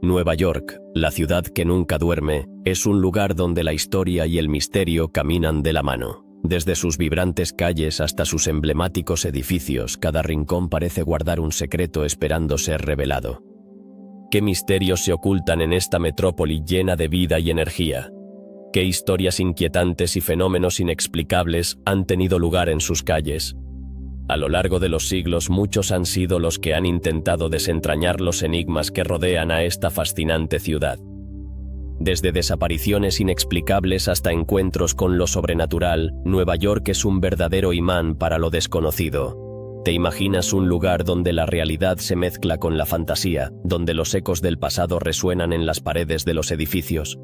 Nueva York, la ciudad que nunca duerme, es un lugar donde la historia y el misterio caminan de la mano. Desde sus vibrantes calles hasta sus emblemáticos edificios, cada rincón parece guardar un secreto esperando ser revelado. ¿Qué misterios se ocultan en esta metrópoli llena de vida y energía? ¿Qué historias inquietantes y fenómenos inexplicables han tenido lugar en sus calles? A lo largo de los siglos, muchos han sido los que han intentado desentrañar los enigmas que rodean a esta fascinante ciudad. Desde desapariciones inexplicables hasta encuentros con lo sobrenatural, Nueva York es un verdadero imán para lo desconocido. ¿Te imaginas un lugar donde la realidad se mezcla con la fantasía, donde los ecos del pasado resuenan en las paredes de los edificios?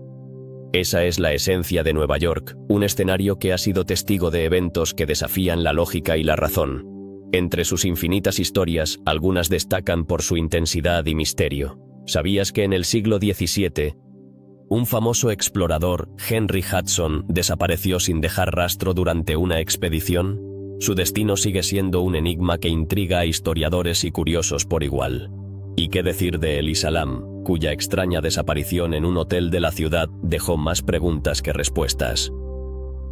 Esa es la esencia de Nueva York, un escenario que ha sido testigo de eventos que desafían la lógica y la razón. Entre sus infinitas historias, algunas destacan por su intensidad y misterio. ¿Sabías que en el siglo XVII, un famoso explorador, Henry Hudson, desapareció sin dejar rastro durante una expedición? Su destino sigue siendo un enigma que intriga a historiadores y curiosos por igual. ¿Y qué decir de Elisa Lam, cuya extraña desaparición en un hotel de la ciudad dejó más preguntas que respuestas?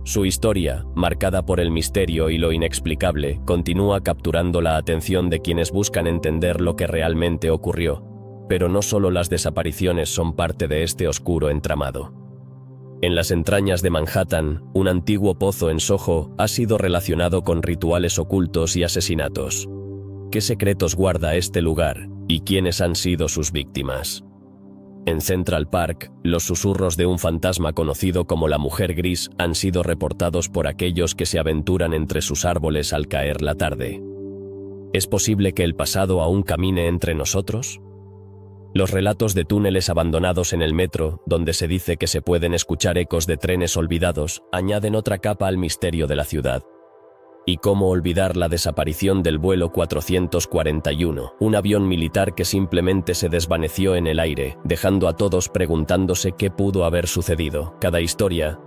Su historia, marcada por el misterio y lo inexplicable, continúa capturando la atención de quienes buscan entender lo que realmente ocurrió. Pero no solo las desapariciones son parte de este oscuro entramado. En las entrañas de Manhattan, un antiguo pozo en Soho ha sido relacionado con rituales ocultos y asesinatos. ¿Qué secretos guarda este lugar? ¿Y quiénes han sido sus víctimas? En Central Park, los susurros de un fantasma conocido como la Mujer Gris han sido reportados por aquellos que se aventuran entre sus árboles al caer la tarde. ¿Es posible que el pasado aún camine entre nosotros? Los relatos de túneles abandonados en el metro, donde se dice que se pueden escuchar ecos de trenes olvidados, añaden otra capa al misterio de la ciudad. ¿Y cómo olvidar la desaparición del vuelo 441, un avión militar que simplemente se desvaneció en el aire, dejando a todos preguntándose qué pudo haber sucedido? Cada historia,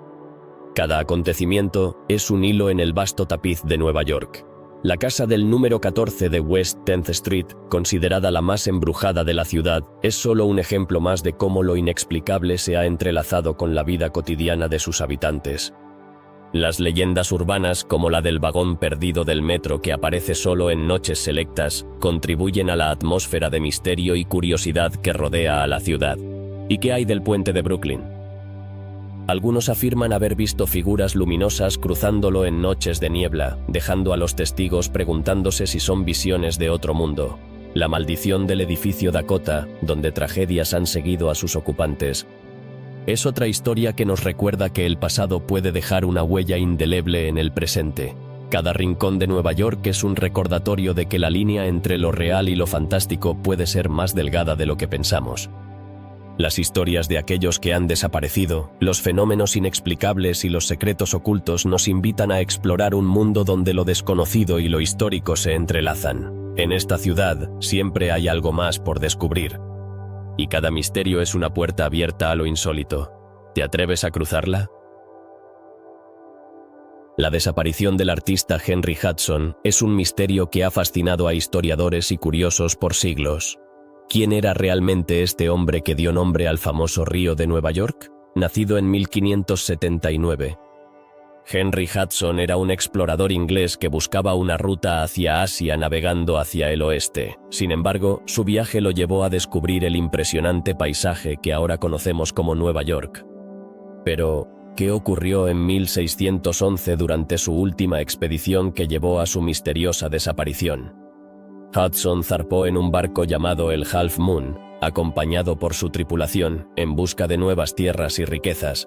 cada acontecimiento, es un hilo en el vasto tapiz de Nueva York. La casa del número 14 de West 10th Street, considerada la más embrujada de la ciudad, es solo un ejemplo más de cómo lo inexplicable se ha entrelazado con la vida cotidiana de sus habitantes. Las leyendas urbanas, como la del vagón perdido del metro que aparece solo en noches selectas, contribuyen a la atmósfera de misterio y curiosidad que rodea a la ciudad. ¿Y qué hay del puente de Brooklyn? Algunos afirman haber visto figuras luminosas cruzándolo en noches de niebla, dejando a los testigos preguntándose si son visiones de otro mundo. La maldición del edificio Dakota, donde tragedias han seguido a sus ocupantes, es otra historia que nos recuerda que el pasado puede dejar una huella indeleble en el presente. Cada rincón de Nueva York es un recordatorio de que la línea entre lo real y lo fantástico puede ser más delgada de lo que pensamos. Las historias de aquellos que han desaparecido, los fenómenos inexplicables y los secretos ocultos nos invitan a explorar un mundo donde lo desconocido y lo histórico se entrelazan. En esta ciudad siempre hay algo más por descubrir. Y cada misterio es una puerta abierta a lo insólito. ¿Te atreves a cruzarla? La desaparición del artista Henry Hudson es un misterio que ha fascinado a historiadores y curiosos por siglos. ¿Quién era realmente este hombre que dio nombre al famoso río de Nueva York? Nacido en 1579. Henry Hudson era un explorador inglés que buscaba una ruta hacia Asia navegando hacia el oeste. Sin embargo, su viaje lo llevó a descubrir el impresionante paisaje que ahora conocemos como Nueva York. Pero, ¿qué ocurrió en 1611 durante su última expedición que llevó a su misteriosa desaparición? Hudson zarpó en un barco llamado el Half Moon, acompañado por su tripulación, en busca de nuevas tierras y riquezas.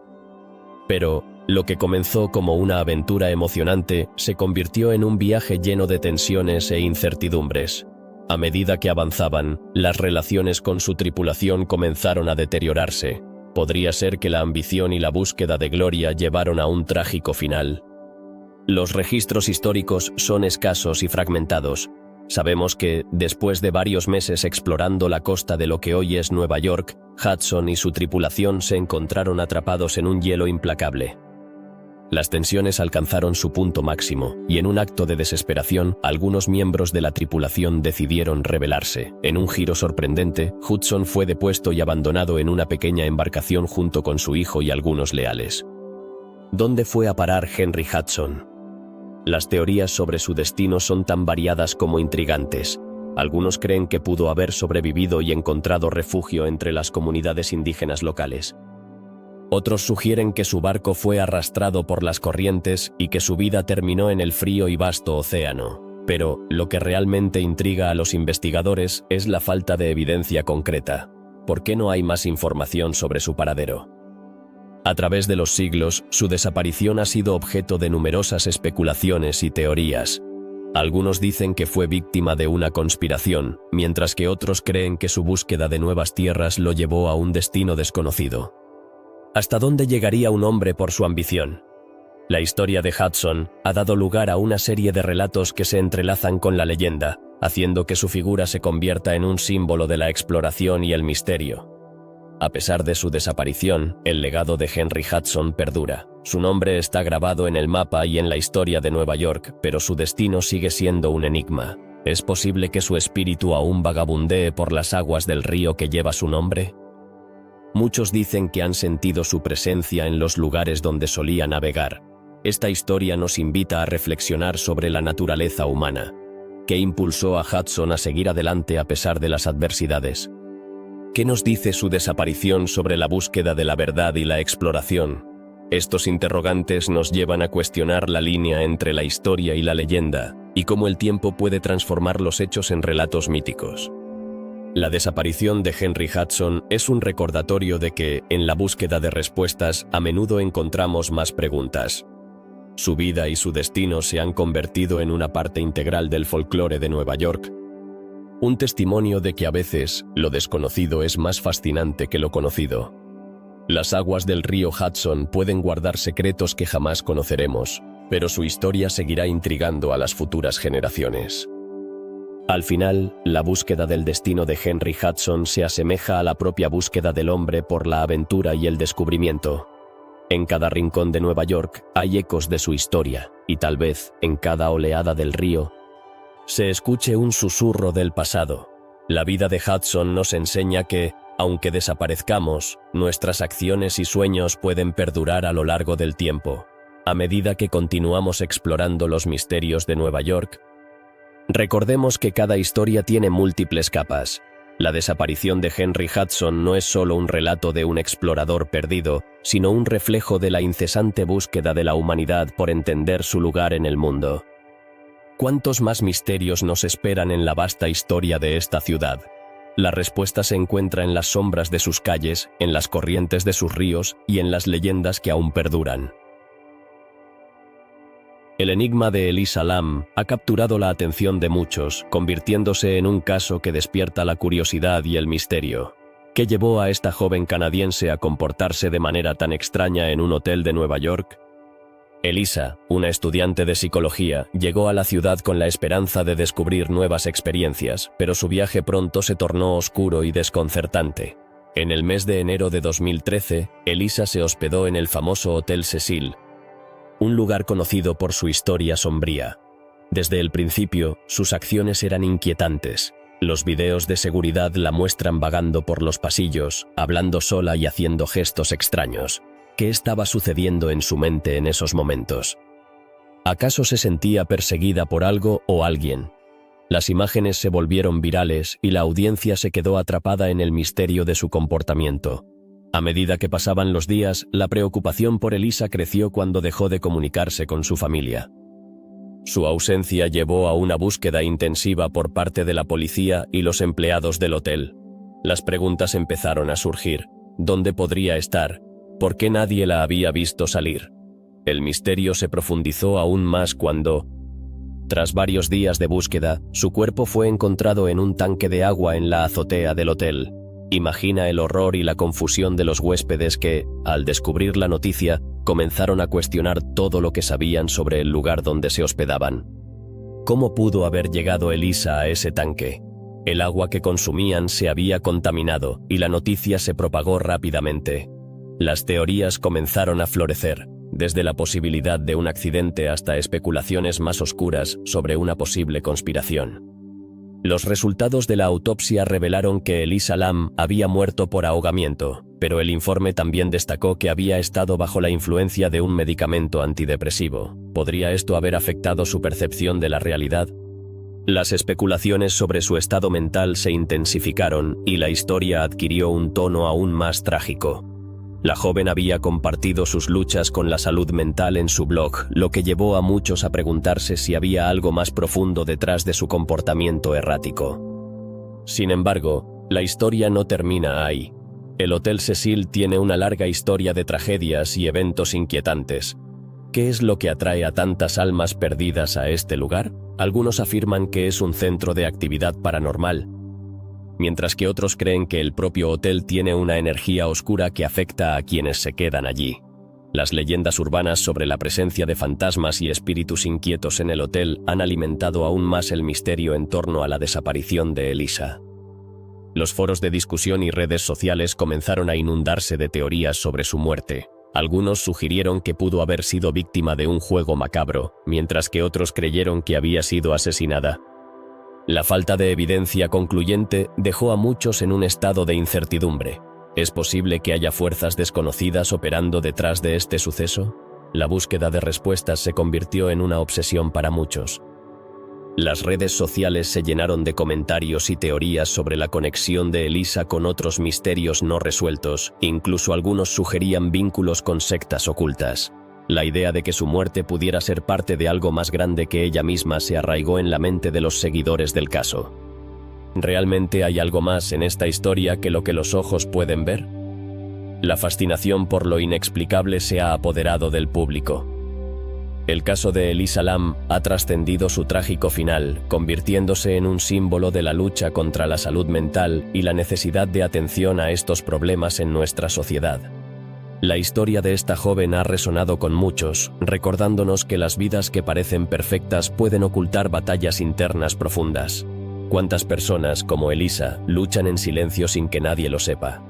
Pero, lo que comenzó como una aventura emocionante se convirtió en un viaje lleno de tensiones e incertidumbres. A medida que avanzaban, las relaciones con su tripulación comenzaron a deteriorarse. Podría ser que la ambición y la búsqueda de gloria llevaron a un trágico final. Los registros históricos son escasos y fragmentados. Sabemos que, después de varios meses explorando la costa de lo que hoy es Nueva York, Hudson y su tripulación se encontraron atrapados en un hielo implacable. Las tensiones alcanzaron su punto máximo, y en un acto de desesperación, algunos miembros de la tripulación decidieron rebelarse. En un giro sorprendente, Hudson fue depuesto y abandonado en una pequeña embarcación junto con su hijo y algunos leales. ¿Dónde fue a parar Henry Hudson? Las teorías sobre su destino son tan variadas como intrigantes. Algunos creen que pudo haber sobrevivido y encontrado refugio entre las comunidades indígenas locales. Otros sugieren que su barco fue arrastrado por las corrientes y que su vida terminó en el frío y vasto océano. Pero, lo que realmente intriga a los investigadores es la falta de evidencia concreta. ¿Por qué no hay más información sobre su paradero? A través de los siglos, su desaparición ha sido objeto de numerosas especulaciones y teorías. Algunos dicen que fue víctima de una conspiración, mientras que otros creen que su búsqueda de nuevas tierras lo llevó a un destino desconocido. ¿Hasta dónde llegaría un hombre por su ambición? La historia de Hudson ha dado lugar a una serie de relatos que se entrelazan con la leyenda, haciendo que su figura se convierta en un símbolo de la exploración y el misterio. A pesar de su desaparición, el legado de Henry Hudson perdura. Su nombre está grabado en el mapa y en la historia de Nueva York, pero su destino sigue siendo un enigma. ¿Es posible que su espíritu aún vagabundee por las aguas del río que lleva su nombre? Muchos dicen que han sentido su presencia en los lugares donde solía navegar. Esta historia nos invita a reflexionar sobre la naturaleza humana. ¿Qué impulsó a Hudson a seguir adelante a pesar de las adversidades? ¿Qué nos dice su desaparición sobre la búsqueda de la verdad y la exploración? Estos interrogantes nos llevan a cuestionar la línea entre la historia y la leyenda, y cómo el tiempo puede transformar los hechos en relatos míticos. La desaparición de Henry Hudson es un recordatorio de que, en la búsqueda de respuestas, a menudo encontramos más preguntas. Su vida y su destino se han convertido en una parte integral del folclore de Nueva York. Un testimonio de que a veces, lo desconocido es más fascinante que lo conocido. Las aguas del río Hudson pueden guardar secretos que jamás conoceremos, pero su historia seguirá intrigando a las futuras generaciones. Al final, la búsqueda del destino de Henry Hudson se asemeja a la propia búsqueda del hombre por la aventura y el descubrimiento. En cada rincón de Nueva York hay ecos de su historia, y tal vez, en cada oleada del río, se escuche un susurro del pasado. La vida de Hudson nos enseña que, aunque desaparezcamos, nuestras acciones y sueños pueden perdurar a lo largo del tiempo. A medida que continuamos explorando los misterios de Nueva York, recordemos que cada historia tiene múltiples capas. La desaparición de Henry Hudson no es solo un relato de un explorador perdido, sino un reflejo de la incesante búsqueda de la humanidad por entender su lugar en el mundo. ¿Cuántos más misterios nos esperan en la vasta historia de esta ciudad? La respuesta se encuentra en las sombras de sus calles, en las corrientes de sus ríos y en las leyendas que aún perduran. El enigma de Elisa Lam ha capturado la atención de muchos, convirtiéndose en un caso que despierta la curiosidad y el misterio. ¿Qué llevó a esta joven canadiense a comportarse de manera tan extraña en un hotel de Nueva York? Elisa, una estudiante de psicología, llegó a la ciudad con la esperanza de descubrir nuevas experiencias, pero su viaje pronto se tornó oscuro y desconcertante. En el mes de enero de 2013, Elisa se hospedó en el famoso Hotel Cecil, un lugar conocido por su historia sombría. Desde el principio, sus acciones eran inquietantes. Los videos de seguridad la muestran vagando por los pasillos, hablando sola y haciendo gestos extraños. ¿Qué estaba sucediendo en su mente en esos momentos? ¿Acaso se sentía perseguida por algo o alguien? Las imágenes se volvieron virales y la audiencia se quedó atrapada en el misterio de su comportamiento. A medida que pasaban los días, la preocupación por Elisa creció cuando dejó de comunicarse con su familia. Su ausencia llevó a una búsqueda intensiva por parte de la policía y los empleados del hotel. Las preguntas empezaron a surgir. ¿Dónde podría estar? ¿Por qué nadie la había visto salir? El misterio se profundizó aún más cuando, tras varios días de búsqueda, su cuerpo fue encontrado en un tanque de agua en la azotea del hotel. Imagina el horror y la confusión de los huéspedes que, al descubrir la noticia, comenzaron a cuestionar todo lo que sabían sobre el lugar donde se hospedaban. ¿Cómo pudo haber llegado Elisa a ese tanque? El agua que consumían se había contaminado y la noticia se propagó rápidamente. Las teorías comenzaron a florecer, desde la posibilidad de un accidente hasta especulaciones más oscuras sobre una posible conspiración. Los resultados de la autopsia revelaron que Elisa Lam había muerto por ahogamiento, pero el informe también destacó que había estado bajo la influencia de un medicamento antidepresivo. ¿Podría esto haber afectado su percepción de la realidad? Las especulaciones sobre su estado mental se intensificaron y la historia adquirió un tono aún más trágico. La joven había compartido sus luchas con la salud mental en su blog, lo que llevó a muchos a preguntarse si había algo más profundo detrás de su comportamiento errático. Sin embargo, la historia no termina ahí. El Hotel Cecil tiene una larga historia de tragedias y eventos inquietantes. ¿Qué es lo que atrae a tantas almas perdidas a este lugar? Algunos afirman que es un centro de actividad paranormal, mientras que otros creen que el propio hotel tiene una energía oscura que afecta a quienes se quedan allí. Las leyendas urbanas sobre la presencia de fantasmas y espíritus inquietos en el hotel han alimentado aún más el misterio en torno a la desaparición de Elisa. Los foros de discusión y redes sociales comenzaron a inundarse de teorías sobre su muerte. Algunos sugirieron que pudo haber sido víctima de un juego macabro, mientras que otros creyeron que había sido asesinada. La falta de evidencia concluyente dejó a muchos en un estado de incertidumbre. ¿Es posible que haya fuerzas desconocidas operando detrás de este suceso? La búsqueda de respuestas se convirtió en una obsesión para muchos. Las redes sociales se llenaron de comentarios y teorías sobre la conexión de Elisa con otros misterios no resueltos, incluso algunos sugerían vínculos con sectas ocultas. La idea de que su muerte pudiera ser parte de algo más grande que ella misma se arraigó en la mente de los seguidores del caso. ¿Realmente hay algo más en esta historia que lo que los ojos pueden ver? La fascinación por lo inexplicable se ha apoderado del público. El caso de Elisa Lam ha trascendido su trágico final, convirtiéndose en un símbolo de la lucha contra la salud mental y la necesidad de atención a estos problemas en nuestra sociedad. La historia de esta joven ha resonado con muchos, recordándonos que las vidas que parecen perfectas pueden ocultar batallas internas profundas. ¿Cuántas personas, como Elisa, luchan en silencio sin que nadie lo sepa?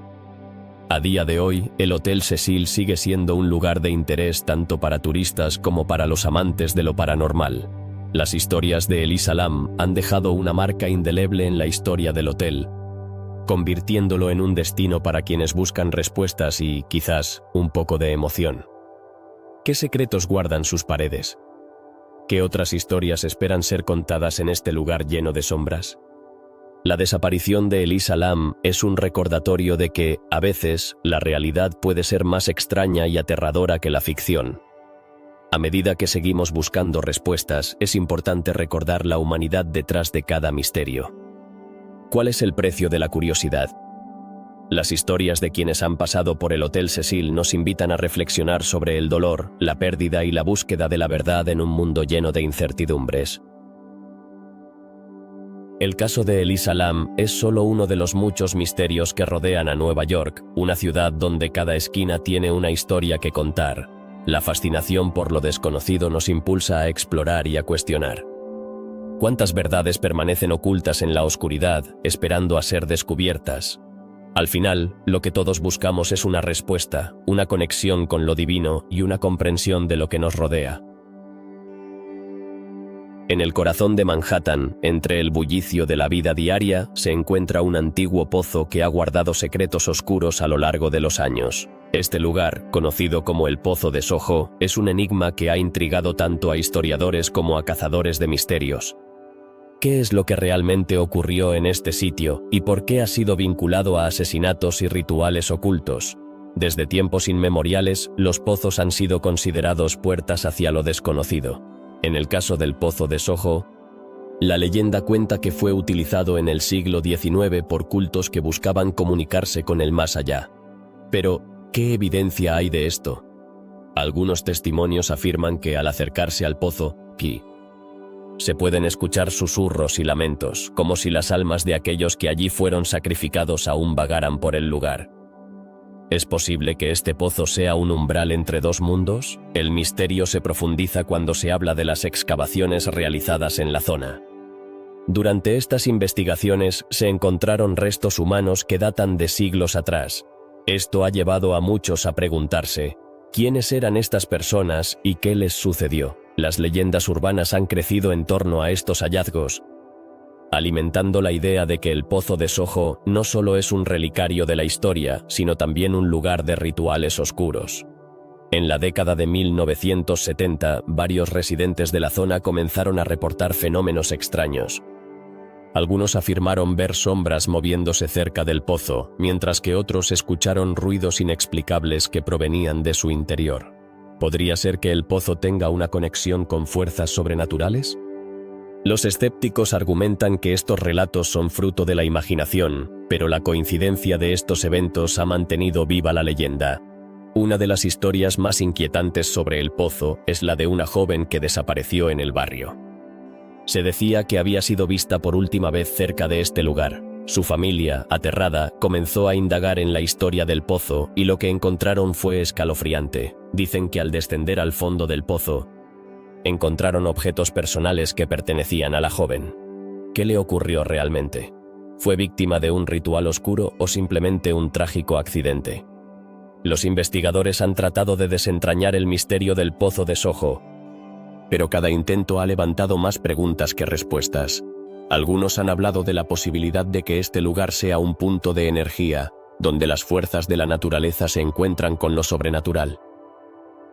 A día de hoy, el Hotel Cecil sigue siendo un lugar de interés tanto para turistas como para los amantes de lo paranormal. Las historias de Elisa Lam han dejado una marca indeleble en la historia del hotel, convirtiéndolo en un destino para quienes buscan respuestas y, quizás, un poco de emoción. ¿Qué secretos guardan sus paredes? ¿Qué otras historias esperan ser contadas en este lugar lleno de sombras? La desaparición de Elisa Lam es un recordatorio de que, a veces, la realidad puede ser más extraña y aterradora que la ficción. A medida que seguimos buscando respuestas, es importante recordar la humanidad detrás de cada misterio. ¿Cuál es el precio de la curiosidad? Las historias de quienes han pasado por el Hotel Cecil nos invitan a reflexionar sobre el dolor, la pérdida y la búsqueda de la verdad en un mundo lleno de incertidumbres. El caso de Elisa Lam es solo uno de los muchos misterios que rodean a Nueva York, una ciudad donde cada esquina tiene una historia que contar. La fascinación por lo desconocido nos impulsa a explorar y a cuestionar. ¿Cuántas verdades permanecen ocultas en la oscuridad, esperando a ser descubiertas? Al final, lo que todos buscamos es una respuesta, una conexión con lo divino y una comprensión de lo que nos rodea. En el corazón de Manhattan, entre el bullicio de la vida diaria, se encuentra un antiguo pozo que ha guardado secretos oscuros a lo largo de los años. Este lugar, conocido como el Pozo de Soho, es un enigma que ha intrigado tanto a historiadores como a cazadores de misterios. ¿Qué es lo que realmente ocurrió en este sitio y por qué ha sido vinculado a asesinatos y rituales ocultos? Desde tiempos inmemoriales, los pozos han sido considerados puertas hacia lo desconocido. En el caso del Pozo de Soho, la leyenda cuenta que fue utilizado en el siglo XIX por cultos que buscaban comunicarse con el más allá. Pero, ¿qué evidencia hay de esto? Algunos testimonios afirman que al acercarse al pozo, se pueden escuchar susurros y lamentos, como si las almas de aquellos que allí fueron sacrificados aún vagaran por el lugar. ¿Es posible que este pozo sea un umbral entre dos mundos? El misterio se profundiza cuando se habla de las excavaciones realizadas en la zona. Durante estas investigaciones se encontraron restos humanos que datan de siglos atrás. Esto ha llevado a muchos a preguntarse, ¿Quiénes eran estas personas y qué les sucedió? Las leyendas urbanas han crecido en torno a estos hallazgos, alimentando la idea de que el Pozo de Soho no solo es un relicario de la historia, sino también un lugar de rituales oscuros. En la década de 1970, varios residentes de la zona comenzaron a reportar fenómenos extraños. Algunos afirmaron ver sombras moviéndose cerca del pozo, mientras que otros escucharon ruidos inexplicables que provenían de su interior. ¿Podría ser que el pozo tenga una conexión con fuerzas sobrenaturales? Los escépticos argumentan que estos relatos son fruto de la imaginación, pero la coincidencia de estos eventos ha mantenido viva la leyenda. Una de las historias más inquietantes sobre el pozo es la de una joven que desapareció en el barrio. Se decía que había sido vista por última vez cerca de este lugar. Su familia, aterrada, comenzó a indagar en la historia del pozo y lo que encontraron fue escalofriante. Dicen que al descender al fondo del pozo, encontraron objetos personales que pertenecían a la joven. ¿Qué le ocurrió realmente? ¿Fue víctima de un ritual oscuro o simplemente un trágico accidente? Los investigadores han tratado de desentrañar el misterio del Pozo de Soho, pero cada intento ha levantado más preguntas que respuestas. Algunos han hablado de la posibilidad de que este lugar sea un punto de energía, donde las fuerzas de la naturaleza se encuentran con lo sobrenatural.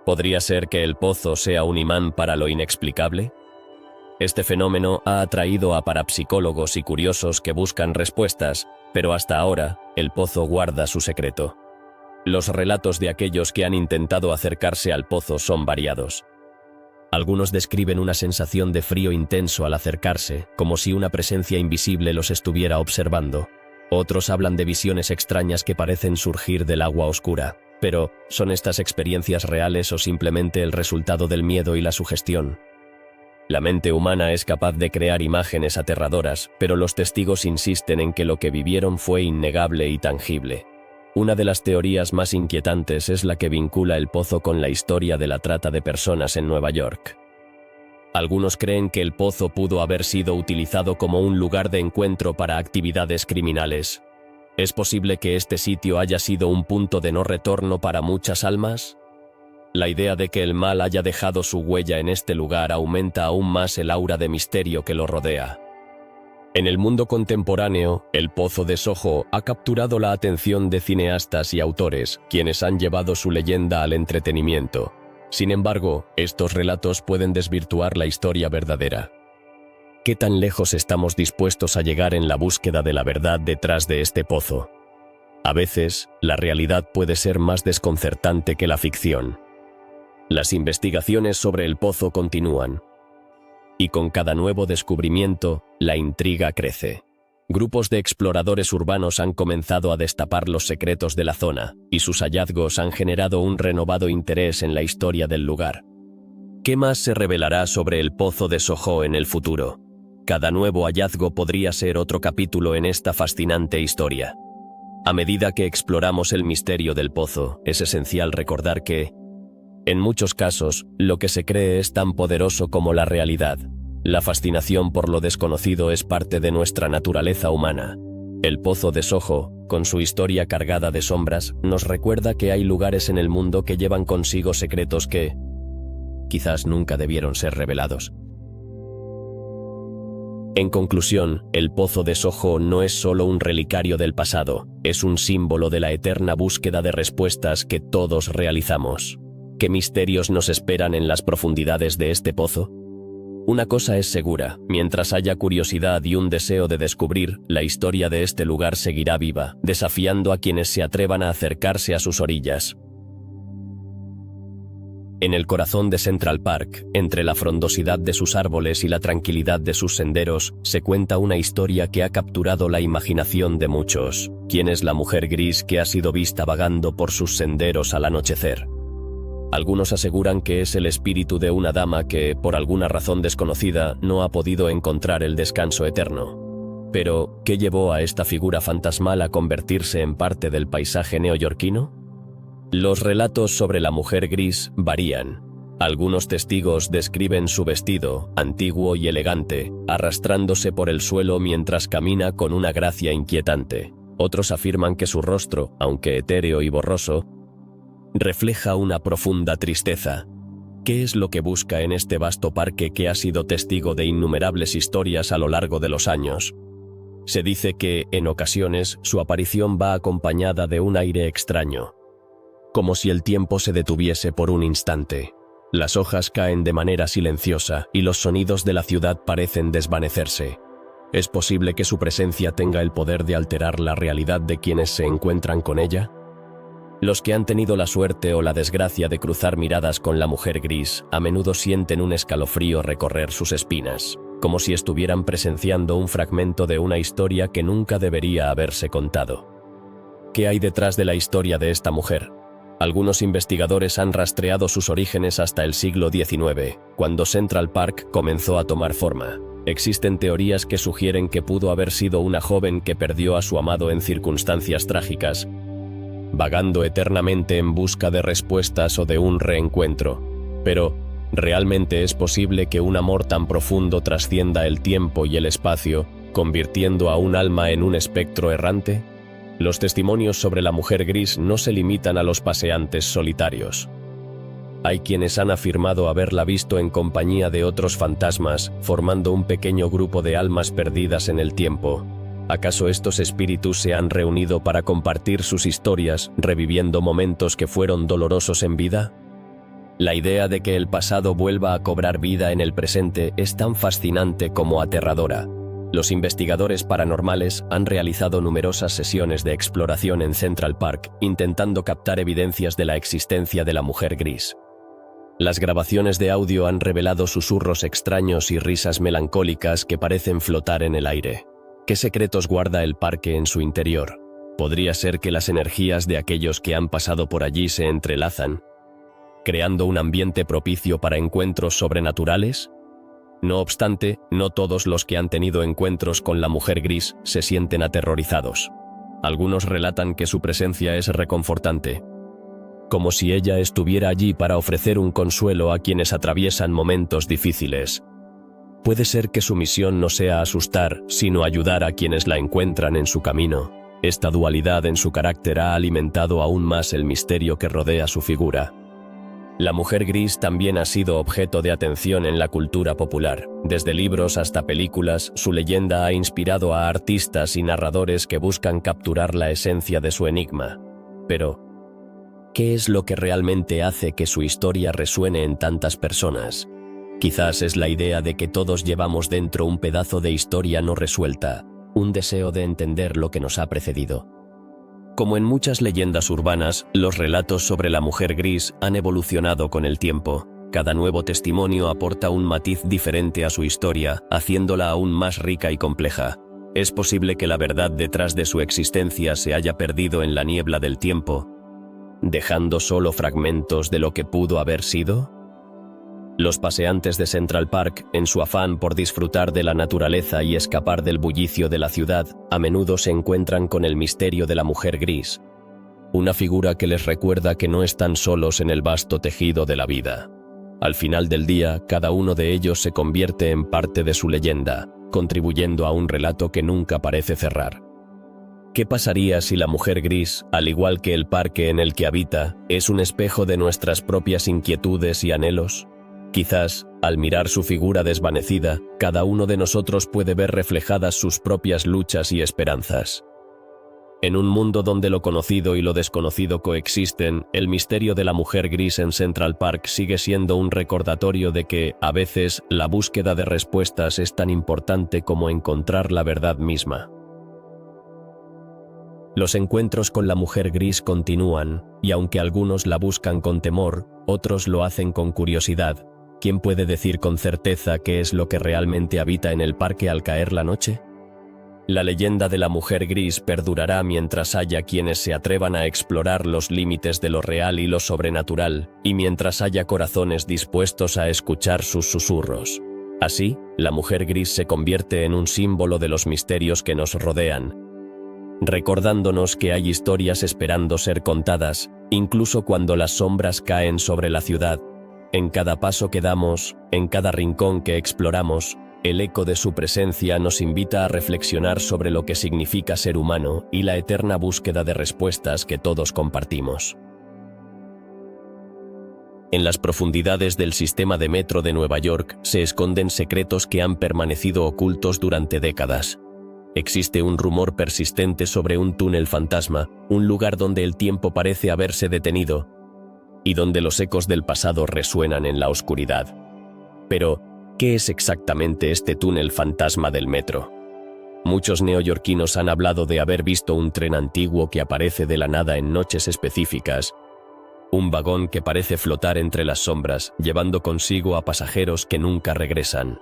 ¿Podría ser que el pozo sea un imán para lo inexplicable? Este fenómeno ha atraído a parapsicólogos y curiosos que buscan respuestas, pero hasta ahora, el pozo guarda su secreto. Los relatos de aquellos que han intentado acercarse al pozo son variados. Algunos describen una sensación de frío intenso al acercarse, como si una presencia invisible los estuviera observando. Otros hablan de visiones extrañas que parecen surgir del agua oscura. Pero, ¿son estas experiencias reales o simplemente el resultado del miedo y la sugestión? La mente humana es capaz de crear imágenes aterradoras, pero los testigos insisten en que lo que vivieron fue innegable y tangible. Una de las teorías más inquietantes es la que vincula el pozo con la historia de la trata de personas en Nueva York. Algunos creen que el pozo pudo haber sido utilizado como un lugar de encuentro para actividades criminales. ¿Es posible que este sitio haya sido un punto de no retorno para muchas almas? La idea de que el mal haya dejado su huella en este lugar aumenta aún más el aura de misterio que lo rodea. En el mundo contemporáneo, el Pozo de Soho ha capturado la atención de cineastas y autores, quienes han llevado su leyenda al entretenimiento. Sin embargo, estos relatos pueden desvirtuar la historia verdadera. ¿Qué tan lejos estamos dispuestos a llegar en la búsqueda de la verdad detrás de este pozo? A veces, la realidad puede ser más desconcertante que la ficción. Las investigaciones sobre el pozo continúan. Y con cada nuevo descubrimiento, la intriga crece. Grupos de exploradores urbanos han comenzado a destapar los secretos de la zona, y sus hallazgos han generado un renovado interés en la historia del lugar. ¿Qué más se revelará sobre el Pozo de Soho en el futuro? Cada nuevo hallazgo podría ser otro capítulo en esta fascinante historia. A medida que exploramos el misterio del pozo, es esencial recordar que, en muchos casos, lo que se cree es tan poderoso como la realidad. La fascinación por lo desconocido es parte de nuestra naturaleza humana. El Pozo de Soho, con su historia cargada de sombras, nos recuerda que hay lugares en el mundo que llevan consigo secretos que, quizás nunca debieron ser revelados. En conclusión, el Pozo de Soho no es solo un relicario del pasado, es un símbolo de la eterna búsqueda de respuestas que todos realizamos. ¿Qué misterios nos esperan en las profundidades de este pozo? Una cosa es segura, mientras haya curiosidad y un deseo de descubrir, la historia de este lugar seguirá viva, desafiando a quienes se atrevan a acercarse a sus orillas. En el corazón de Central Park, entre la frondosidad de sus árboles y la tranquilidad de sus senderos, se cuenta una historia que ha capturado la imaginación de muchos. ¿Quién es la mujer gris que ha sido vista vagando por sus senderos al anochecer? Algunos aseguran que es el espíritu de una dama que, por alguna razón desconocida, no ha podido encontrar el descanso eterno. Pero, ¿qué llevó a esta figura fantasmal a convertirse en parte del paisaje neoyorquino? Los relatos sobre la mujer gris varían. Algunos testigos describen su vestido, antiguo y elegante, arrastrándose por el suelo mientras camina con una gracia inquietante. Otros afirman que su rostro, aunque etéreo y borroso, refleja una profunda tristeza. ¿Qué es lo que busca en este vasto parque que ha sido testigo de innumerables historias a lo largo de los años? Se dice que, en ocasiones, su aparición va acompañada de un aire extraño, como si el tiempo se detuviese por un instante. Las hojas caen de manera silenciosa y los sonidos de la ciudad parecen desvanecerse. ¿Es posible que su presencia tenga el poder de alterar la realidad de quienes se encuentran con ella? Los que han tenido la suerte o la desgracia de cruzar miradas con la mujer gris a menudo sienten un escalofrío recorrer sus espinas, como si estuvieran presenciando un fragmento de una historia que nunca debería haberse contado. ¿Qué hay detrás de la historia de esta mujer? Algunos investigadores han rastreado sus orígenes hasta el siglo XIX, cuando Central Park comenzó a tomar forma. Existen teorías que sugieren que pudo haber sido una joven que perdió a su amado en circunstancias trágicas, vagando eternamente en busca de respuestas o de un reencuentro. Pero, ¿realmente es posible que un amor tan profundo trascienda el tiempo y el espacio, convirtiendo a un alma en un espectro errante? Los testimonios sobre la mujer gris no se limitan a los paseantes solitarios. Hay quienes han afirmado haberla visto en compañía de otros fantasmas, formando un pequeño grupo de almas perdidas en el tiempo. ¿Acaso estos espíritus se han reunido para compartir sus historias, reviviendo momentos que fueron dolorosos en vida? La idea de que el pasado vuelva a cobrar vida en el presente es tan fascinante como aterradora. Los investigadores paranormales han realizado numerosas sesiones de exploración en Central Park, intentando captar evidencias de la existencia de la mujer gris. Las grabaciones de audio han revelado susurros extraños y risas melancólicas que parecen flotar en el aire. ¿Qué secretos guarda el parque en su interior? ¿Podría ser que las energías de aquellos que han pasado por allí se entrelazan, creando un ambiente propicio para encuentros sobrenaturales? No obstante, no todos los que han tenido encuentros con la mujer gris se sienten aterrorizados. Algunos relatan que su presencia es reconfortante, como si ella estuviera allí para ofrecer un consuelo a quienes atraviesan momentos difíciles. Puede ser que su misión no sea asustar, sino ayudar a quienes la encuentran en su camino. Esta dualidad en su carácter ha alimentado aún más el misterio que rodea su figura. La mujer gris también ha sido objeto de atención en la cultura popular. Desde libros hasta películas, su leyenda ha inspirado a artistas y narradores que buscan capturar la esencia de su enigma. Pero, ¿qué es lo que realmente hace que su historia resuene en tantas personas? Quizás es la idea de que todos llevamos dentro un pedazo de historia no resuelta, un deseo de entender lo que nos ha precedido. Como en muchas leyendas urbanas, los relatos sobre la mujer gris han evolucionado con el tiempo. Cada nuevo testimonio aporta un matiz diferente a su historia, haciéndola aún más rica y compleja. ¿Es posible que la verdad detrás de su existencia se haya perdido en la niebla del tiempo, dejando solo fragmentos de lo que pudo haber sido? Los paseantes de Central Park, en su afán por disfrutar de la naturaleza y escapar del bullicio de la ciudad, a menudo se encuentran con el misterio de la mujer gris, una figura que les recuerda que no están solos en el vasto tejido de la vida. Al final del día, cada uno de ellos se convierte en parte de su leyenda, contribuyendo a un relato que nunca parece cerrar. ¿Qué pasaría si la mujer gris, al igual que el parque en el que habita, es un espejo de nuestras propias inquietudes y anhelos? Quizás, al mirar su figura desvanecida, cada uno de nosotros puede ver reflejadas sus propias luchas y esperanzas. En un mundo donde lo conocido y lo desconocido coexisten, el misterio de la mujer gris en Central Park sigue siendo un recordatorio de que, a veces, la búsqueda de respuestas es tan importante como encontrar la verdad misma. Los encuentros con la mujer gris continúan, y aunque algunos la buscan con temor, otros lo hacen con curiosidad. ¿Quién puede decir con certeza qué es lo que realmente habita en el parque al caer la noche? La leyenda de la mujer gris perdurará mientras haya quienes se atrevan a explorar los límites de lo real y lo sobrenatural, y mientras haya corazones dispuestos a escuchar sus susurros. Así, la mujer gris se convierte en un símbolo de los misterios que nos rodean, recordándonos que hay historias esperando ser contadas, incluso cuando las sombras caen sobre la ciudad. En cada paso que damos, en cada rincón que exploramos, el eco de su presencia nos invita a reflexionar sobre lo que significa ser humano y la eterna búsqueda de respuestas que todos compartimos. En las profundidades del sistema de metro de Nueva York se esconden secretos que han permanecido ocultos durante décadas. Existe un rumor persistente sobre un túnel fantasma, un lugar donde el tiempo parece haberse detenido y donde los ecos del pasado resuenan en la oscuridad. Pero, ¿qué es exactamente este túnel fantasma del metro? Muchos neoyorquinos han hablado de haber visto un tren antiguo que aparece de la nada en noches específicas, un vagón que parece flotar entre las sombras, llevando consigo a pasajeros que nunca regresan.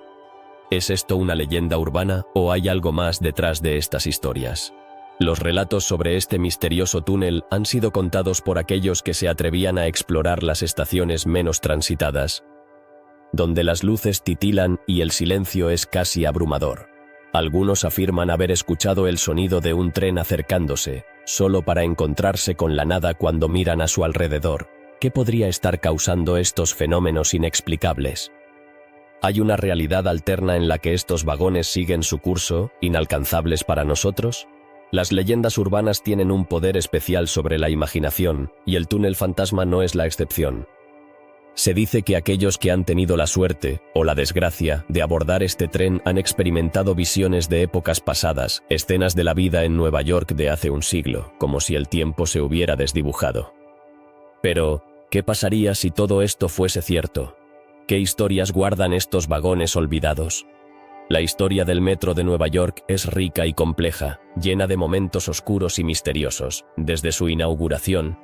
¿Es esto una leyenda urbana o hay algo más detrás de estas historias? Los relatos sobre este misterioso túnel han sido contados por aquellos que se atrevían a explorar las estaciones menos transitadas, donde las luces titilan y el silencio es casi abrumador. Algunos afirman haber escuchado el sonido de un tren acercándose, solo para encontrarse con la nada cuando miran a su alrededor. ¿Qué podría estar causando estos fenómenos inexplicables? ¿Hay una realidad alterna en la que estos vagones siguen su curso, inalcanzables para nosotros? Las leyendas urbanas tienen un poder especial sobre la imaginación, y el túnel fantasma no es la excepción. Se dice que aquellos que han tenido la suerte, o la desgracia, de abordar este tren han experimentado visiones de épocas pasadas, escenas de la vida en Nueva York de hace un siglo, como si el tiempo se hubiera desdibujado. Pero, ¿qué pasaría si todo esto fuese cierto? ¿Qué historias guardan estos vagones olvidados? La historia del metro de Nueva York es rica y compleja, llena de momentos oscuros y misteriosos. Desde su inauguración,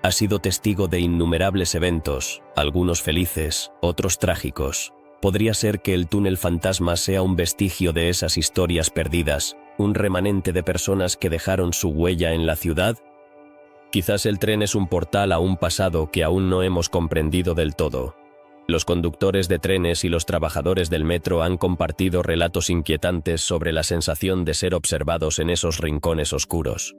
ha sido testigo de innumerables eventos, algunos felices, otros trágicos. ¿Podría ser que el túnel fantasma sea un vestigio de esas historias perdidas, un remanente de personas que dejaron su huella en la ciudad? Quizás el tren es un portal a un pasado que aún no hemos comprendido del todo. Los conductores de trenes y los trabajadores del metro han compartido relatos inquietantes sobre la sensación de ser observados en esos rincones oscuros.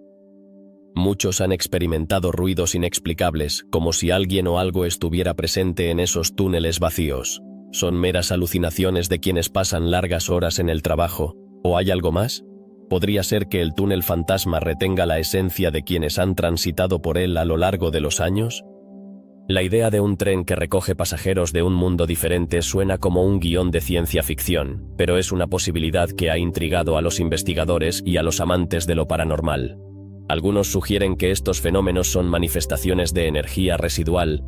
Muchos han experimentado ruidos inexplicables, como si alguien o algo estuviera presente en esos túneles vacíos. ¿Son meras alucinaciones de quienes pasan largas horas en el trabajo? ¿O hay algo más? ¿Podría ser que el túnel fantasma retenga la esencia de quienes han transitado por él a lo largo de los años? La idea de un tren que recoge pasajeros de un mundo diferente suena como un guión de ciencia ficción, pero es una posibilidad que ha intrigado a los investigadores y a los amantes de lo paranormal. Algunos sugieren que estos fenómenos son manifestaciones de energía residual,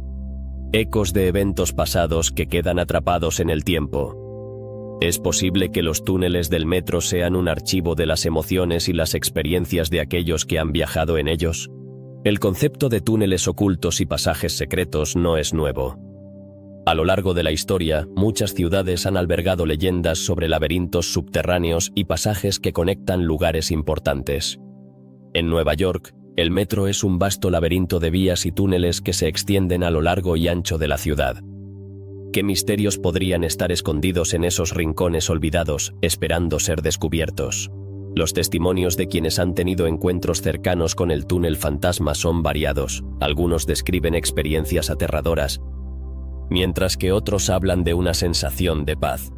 ecos de eventos pasados que quedan atrapados en el tiempo. ¿Es posible que los túneles del metro sean un archivo de las emociones y las experiencias de aquellos que han viajado en ellos? El concepto de túneles ocultos y pasajes secretos no es nuevo. A lo largo de la historia, muchas ciudades han albergado leyendas sobre laberintos subterráneos y pasajes que conectan lugares importantes. En Nueva York, el metro es un vasto laberinto de vías y túneles que se extienden a lo largo y ancho de la ciudad. ¿Qué misterios podrían estar escondidos en esos rincones olvidados, esperando ser descubiertos? Los testimonios de quienes han tenido encuentros cercanos con el túnel fantasma son variados. Algunos describen experiencias aterradoras, mientras que otros hablan de una sensación de paz.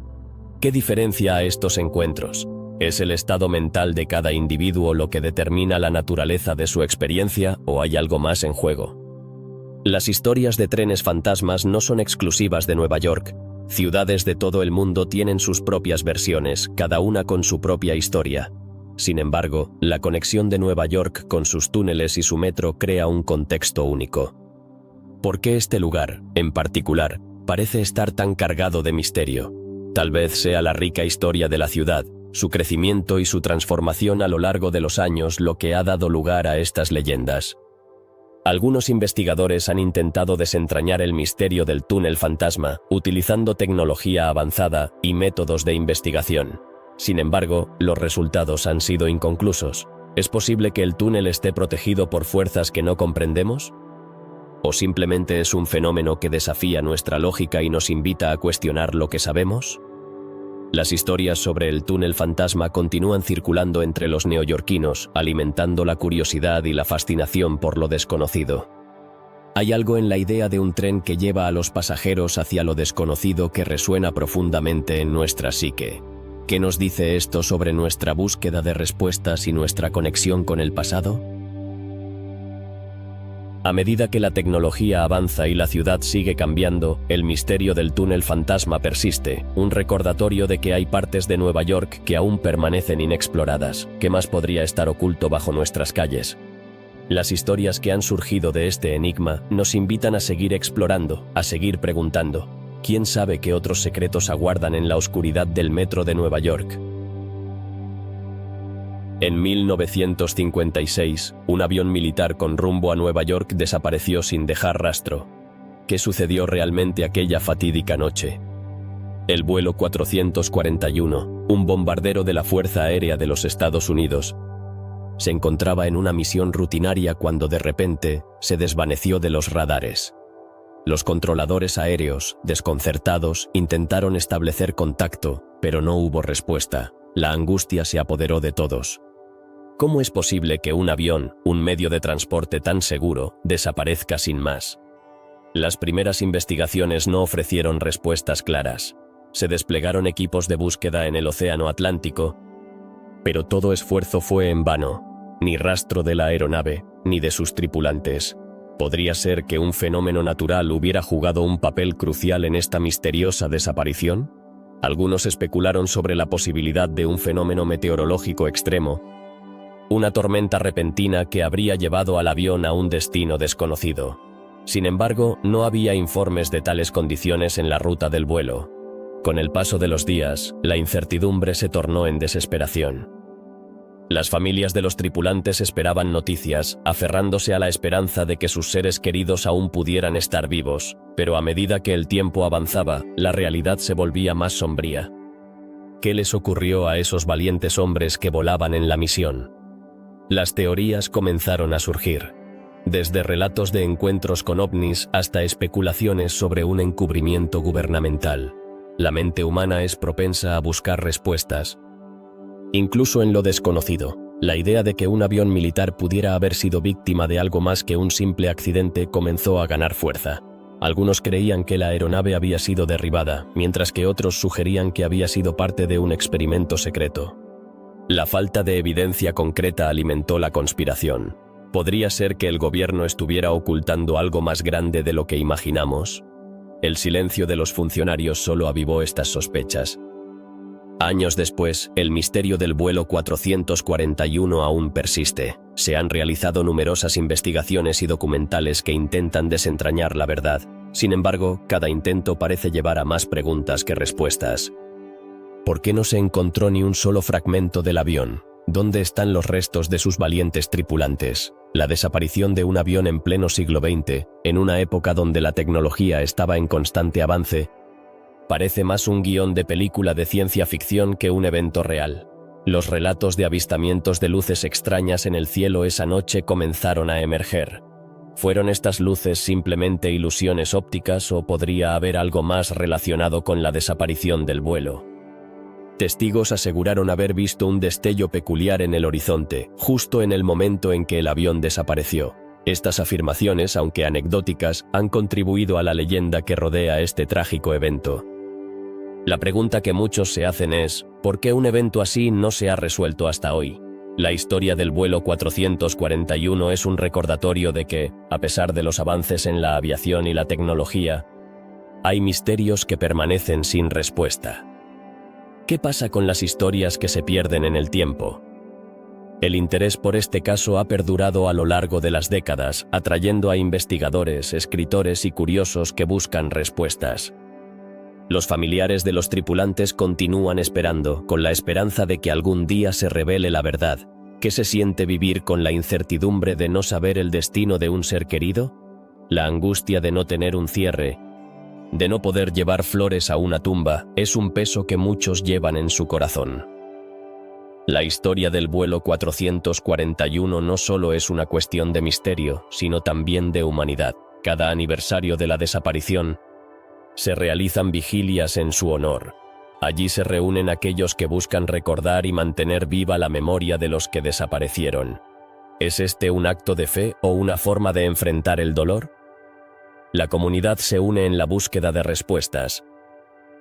¿Qué diferencia a estos encuentros? ¿Es el estado mental de cada individuo lo que determina la naturaleza de su experiencia o hay algo más en juego? Las historias de trenes fantasmas no son exclusivas de Nueva York. Ciudades de todo el mundo tienen sus propias versiones, cada una con su propia historia. Sin embargo, la conexión de Nueva York con sus túneles y su metro crea un contexto único. ¿Por qué este lugar, en particular, parece estar tan cargado de misterio? Tal vez sea la rica historia de la ciudad, su crecimiento y su transformación a lo largo de los años lo que ha dado lugar a estas leyendas. Algunos investigadores han intentado desentrañar el misterio del túnel fantasma, utilizando tecnología avanzada y métodos de investigación. Sin embargo, los resultados han sido inconclusos. ¿Es posible que el túnel esté protegido por fuerzas que no comprendemos? ¿O simplemente es un fenómeno que desafía nuestra lógica y nos invita a cuestionar lo que sabemos? Las historias sobre el túnel fantasma continúan circulando entre los neoyorquinos, alimentando la curiosidad y la fascinación por lo desconocido. Hay algo en la idea de un tren que lleva a los pasajeros hacia lo desconocido que resuena profundamente en nuestra psique. ¿Qué nos dice esto sobre nuestra búsqueda de respuestas y nuestra conexión con el pasado? A medida que la tecnología avanza y la ciudad sigue cambiando, el misterio del túnel fantasma persiste, un recordatorio de que hay partes de Nueva York que aún permanecen inexploradas. ¿Qué más podría estar oculto bajo nuestras calles? Las historias que han surgido de este enigma nos invitan a seguir explorando, a seguir preguntando. ¿Quién sabe qué otros secretos aguardan en la oscuridad del metro de Nueva York? En 1956, un avión militar con rumbo a Nueva York desapareció sin dejar rastro. ¿Qué sucedió realmente aquella fatídica noche? El vuelo 441, un bombardero de la Fuerza Aérea de los Estados Unidos, se encontraba en una misión rutinaria cuando de repente se desvaneció de los radares. Los controladores aéreos, desconcertados, intentaron establecer contacto, pero no hubo respuesta. La angustia se apoderó de todos. ¿Cómo es posible que un avión, un medio de transporte tan seguro, desaparezca sin más? Las primeras investigaciones no ofrecieron respuestas claras. Se desplegaron equipos de búsqueda en el Océano Atlántico, pero todo esfuerzo fue en vano. Ni rastro de la aeronave, ni de sus tripulantes. ¿Podría ser que un fenómeno natural hubiera jugado un papel crucial en esta misteriosa desaparición? Algunos especularon sobre la posibilidad de un fenómeno meteorológico extremo, una tormenta repentina que habría llevado al avión a un destino desconocido. Sin embargo, no había informes de tales condiciones en la ruta del vuelo. Con el paso de los días, la incertidumbre se tornó en desesperación. Las familias de los tripulantes esperaban noticias, aferrándose a la esperanza de que sus seres queridos aún pudieran estar vivos, pero a medida que el tiempo avanzaba, la realidad se volvía más sombría. ¿Qué les ocurrió a esos valientes hombres que volaban en la misión? Las teorías comenzaron a surgir, desde relatos de encuentros con ovnis hasta especulaciones sobre un encubrimiento gubernamental. La mente humana es propensa a buscar respuestas, incluso en lo desconocido. La idea de que un avión militar pudiera haber sido víctima de algo más que un simple accidente comenzó a ganar fuerza. Algunos creían que la aeronave había sido derribada, mientras que otros sugerían que había sido parte de un experimento secreto. La falta de evidencia concreta alimentó la conspiración. ¿Podría ser que el gobierno estuviera ocultando algo más grande de lo que imaginamos? El silencio de los funcionarios solo avivó estas sospechas. Años después, el misterio del vuelo 441 aún persiste. Se han realizado numerosas investigaciones y documentales que intentan desentrañar la verdad. Sin embargo, cada intento parece llevar a más preguntas que respuestas. ¿Por qué no se encontró ni un solo fragmento del avión? ¿Dónde están los restos de sus valientes tripulantes? La desaparición de un avión en pleno siglo XX, en una época donde la tecnología estaba en constante avance, parece más un guión de película de ciencia ficción que un evento real. Los relatos de avistamientos de luces extrañas en el cielo esa noche comenzaron a emerger. ¿Fueron estas luces simplemente ilusiones ópticas o podría haber algo más relacionado con la desaparición del vuelo? Testigos aseguraron haber visto un destello peculiar en el horizonte, justo en el momento en que el avión desapareció. Estas afirmaciones, aunque anecdóticas, han contribuido a la leyenda que rodea este trágico evento. La pregunta que muchos se hacen es, ¿por qué un evento así no se ha resuelto hasta hoy? La historia del vuelo 441 es un recordatorio de que, a pesar de los avances en la aviación y la tecnología, hay misterios que permanecen sin respuesta. ¿Qué pasa con las historias que se pierden en el tiempo? El interés por este caso ha perdurado a lo largo de las décadas, atrayendo a investigadores, escritores y curiosos que buscan respuestas. Los familiares de los tripulantes continúan esperando, con la esperanza de que algún día se revele la verdad. ¿Qué se siente vivir con la incertidumbre de no saber el destino de un ser querido? La angustia de no tener un cierre, de no poder llevar flores a una tumba, es un peso que muchos llevan en su corazón. La historia del vuelo 441 no solo es una cuestión de misterio, sino también de humanidad. Cada aniversario de la desaparición, se realizan vigilias en su honor. Allí se reúnen aquellos que buscan recordar y mantener viva la memoria de los que desaparecieron. ¿Es este un acto de fe o una forma de enfrentar el dolor? La comunidad se une en la búsqueda de respuestas,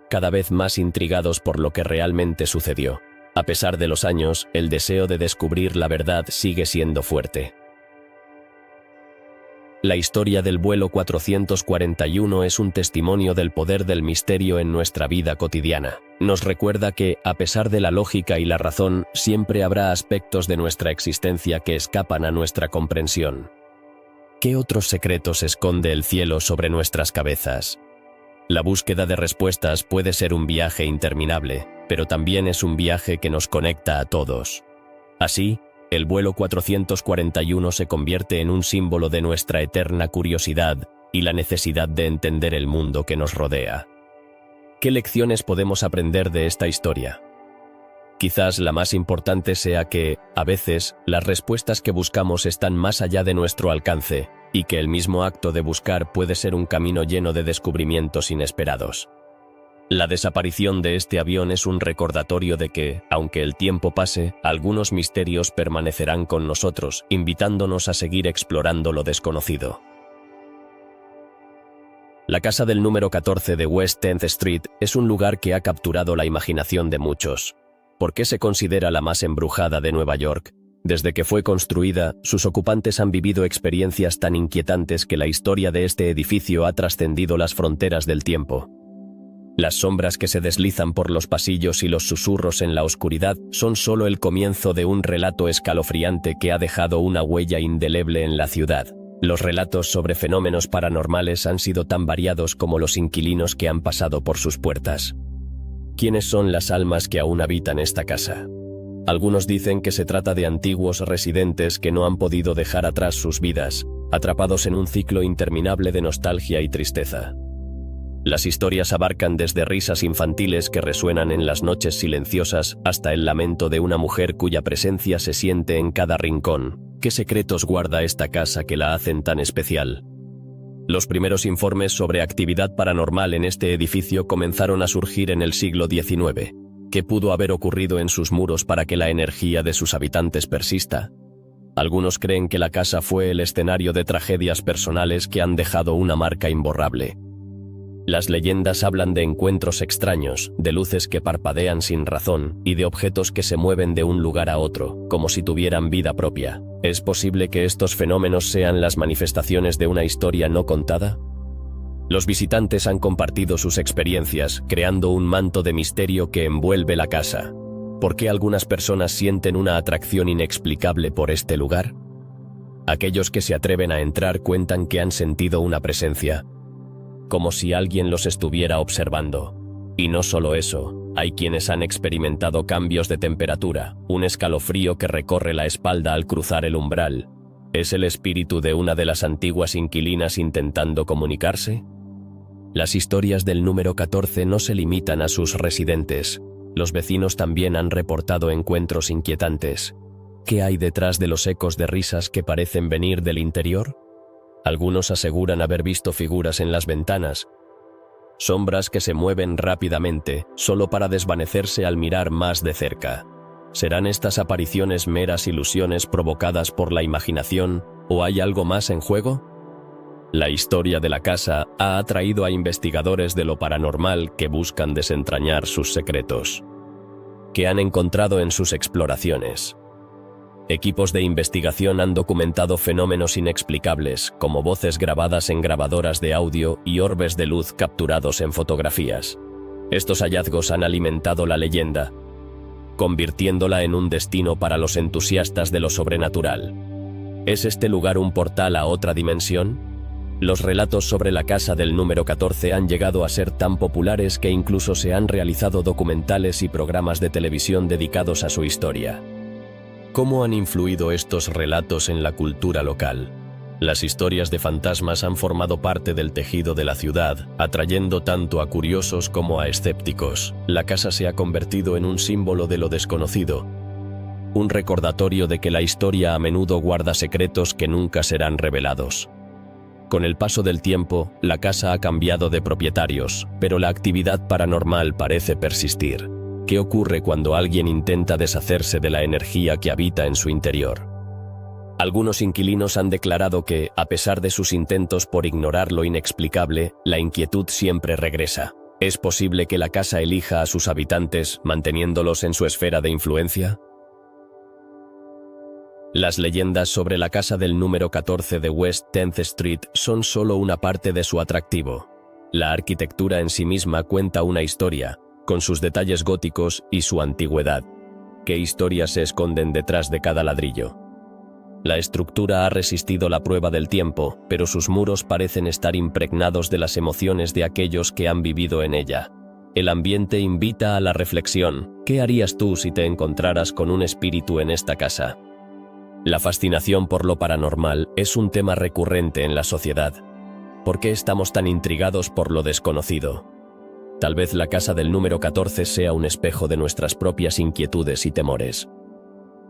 cada vez más intrigados por lo que realmente sucedió. A pesar de los años, el deseo de descubrir la verdad sigue siendo fuerte. La historia del vuelo 441 es un testimonio del poder del misterio en nuestra vida cotidiana. Nos recuerda que, a pesar de la lógica y la razón, siempre habrá aspectos de nuestra existencia que escapan a nuestra comprensión. ¿Qué otros secretos esconde el cielo sobre nuestras cabezas? La búsqueda de respuestas puede ser un viaje interminable, pero también es un viaje que nos conecta a todos. Así, el vuelo 441 se convierte en un símbolo de nuestra eterna curiosidad y la necesidad de entender el mundo que nos rodea. ¿Qué lecciones podemos aprender de esta historia? Quizás la más importante sea que, a veces, las respuestas que buscamos están más allá de nuestro alcance, y que el mismo acto de buscar puede ser un camino lleno de descubrimientos inesperados. La desaparición de este avión es un recordatorio de que, aunque el tiempo pase, algunos misterios permanecerán con nosotros, invitándonos a seguir explorando lo desconocido. La casa del número 14 de West 10th Street es un lugar que ha capturado la imaginación de muchos. ¿Por qué se considera la más embrujada de Nueva York? Desde que fue construida, sus ocupantes han vivido experiencias tan inquietantes que la historia de este edificio ha trascendido las fronteras del tiempo. Las sombras que se deslizan por los pasillos y los susurros en la oscuridad son solo el comienzo de un relato escalofriante que ha dejado una huella indeleble en la ciudad. Los relatos sobre fenómenos paranormales han sido tan variados como los inquilinos que han pasado por sus puertas. ¿Quiénes son las almas que aún habitan esta casa? Algunos dicen que se trata de antiguos residentes que no han podido dejar atrás sus vidas, atrapados en un ciclo interminable de nostalgia y tristeza. Las historias abarcan desde risas infantiles que resuenan en las noches silenciosas hasta el lamento de una mujer cuya presencia se siente en cada rincón. ¿Qué secretos guarda esta casa que la hacen tan especial? Los primeros informes sobre actividad paranormal en este edificio comenzaron a surgir en el siglo XIX. ¿Qué pudo haber ocurrido en sus muros para que la energía de sus habitantes persista? Algunos creen que la casa fue el escenario de tragedias personales que han dejado una marca imborrable. Las leyendas hablan de encuentros extraños, de luces que parpadean sin razón y de objetos que se mueven de un lugar a otro, como si tuvieran vida propia. ¿Es posible que estos fenómenos sean las manifestaciones de una historia no contada? Los visitantes han compartido sus experiencias, creando un manto de misterio que envuelve la casa. ¿Por qué algunas personas sienten una atracción inexplicable por este lugar? Aquellos que se atreven a entrar cuentan que han sentido una presencia, como si alguien los estuviera observando. Y no solo eso, hay quienes han experimentado cambios de temperatura, un escalofrío que recorre la espalda al cruzar el umbral. ¿Es el espíritu de una de las antiguas inquilinas intentando comunicarse? Las historias del número 14 no se limitan a sus residentes. Los vecinos también han reportado encuentros inquietantes. ¿Qué hay detrás de los ecos de risas que parecen venir del interior? Algunos aseguran haber visto figuras en las ventanas, sombras que se mueven rápidamente, solo para desvanecerse al mirar más de cerca. ¿Serán estas apariciones meras ilusiones provocadas por la imaginación, o hay algo más en juego? La historia de la casa ha atraído a investigadores de lo paranormal que buscan desentrañar sus secretos. ¿Qué han encontrado en sus exploraciones? Equipos de investigación han documentado fenómenos inexplicables, como voces grabadas en grabadoras de audio y orbes de luz capturados en fotografías. Estos hallazgos han alimentado la leyenda, convirtiéndola en un destino para los entusiastas de lo sobrenatural. ¿Es este lugar un portal a otra dimensión? Los relatos sobre la casa del número 14 han llegado a ser tan populares que incluso se han realizado documentales y programas de televisión dedicados a su historia. ¿Cómo han influido estos relatos en la cultura local? Las historias de fantasmas han formado parte del tejido de la ciudad, atrayendo tanto a curiosos como a escépticos. La casa se ha convertido en un símbolo de lo desconocido, un recordatorio de que la historia a menudo guarda secretos que nunca serán revelados. Con el paso del tiempo, la casa ha cambiado de propietarios, pero la actividad paranormal parece persistir. ¿Qué ocurre cuando alguien intenta deshacerse de la energía que habita en su interior? Algunos inquilinos han declarado que, a pesar de sus intentos por ignorar lo inexplicable, la inquietud siempre regresa. ¿Es posible que la casa elija a sus habitantes, manteniéndolos en su esfera de influencia? Las leyendas sobre la casa del número 14 de West 10th Street son solo una parte de su atractivo. La arquitectura en sí misma cuenta una historia, con sus detalles góticos y su antigüedad. ¿Qué historias se esconden detrás de cada ladrillo? La estructura ha resistido la prueba del tiempo, pero sus muros parecen estar impregnados de las emociones de aquellos que han vivido en ella. El ambiente invita a la reflexión. ¿Qué harías tú si te encontraras con un espíritu en esta casa? La fascinación por lo paranormal es un tema recurrente en la sociedad. ¿Por qué estamos tan intrigados por lo desconocido? Tal vez la casa del número 14 sea un espejo de nuestras propias inquietudes y temores.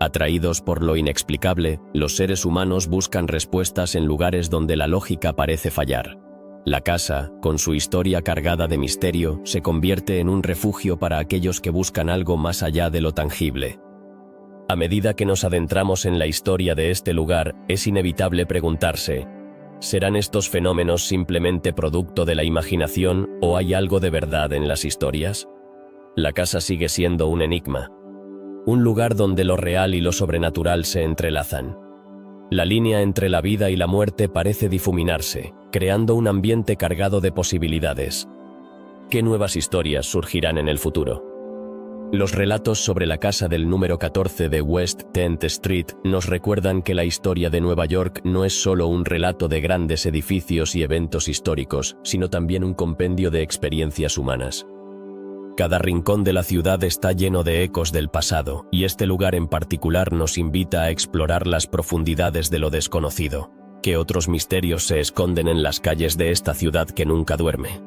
Atraídos por lo inexplicable, los seres humanos buscan respuestas en lugares donde la lógica parece fallar. La casa, con su historia cargada de misterio, se convierte en un refugio para aquellos que buscan algo más allá de lo tangible. A medida que nos adentramos en la historia de este lugar, es inevitable preguntarse: ¿serán estos fenómenos simplemente producto de la imaginación o hay algo de verdad en las historias? La casa sigue siendo un enigma. Un lugar donde lo real y lo sobrenatural se entrelazan. La línea entre la vida y la muerte parece difuminarse, creando un ambiente cargado de posibilidades. ¿Qué nuevas historias surgirán en el futuro? Los relatos sobre la casa del número 14 de West 10th Street nos recuerdan que la historia de Nueva York no es solo un relato de grandes edificios y eventos históricos, sino también un compendio de experiencias humanas. Cada rincón de la ciudad está lleno de ecos del pasado, y este lugar en particular nos invita a explorar las profundidades de lo desconocido. ¿Qué otros misterios se esconden en las calles de esta ciudad que nunca duerme?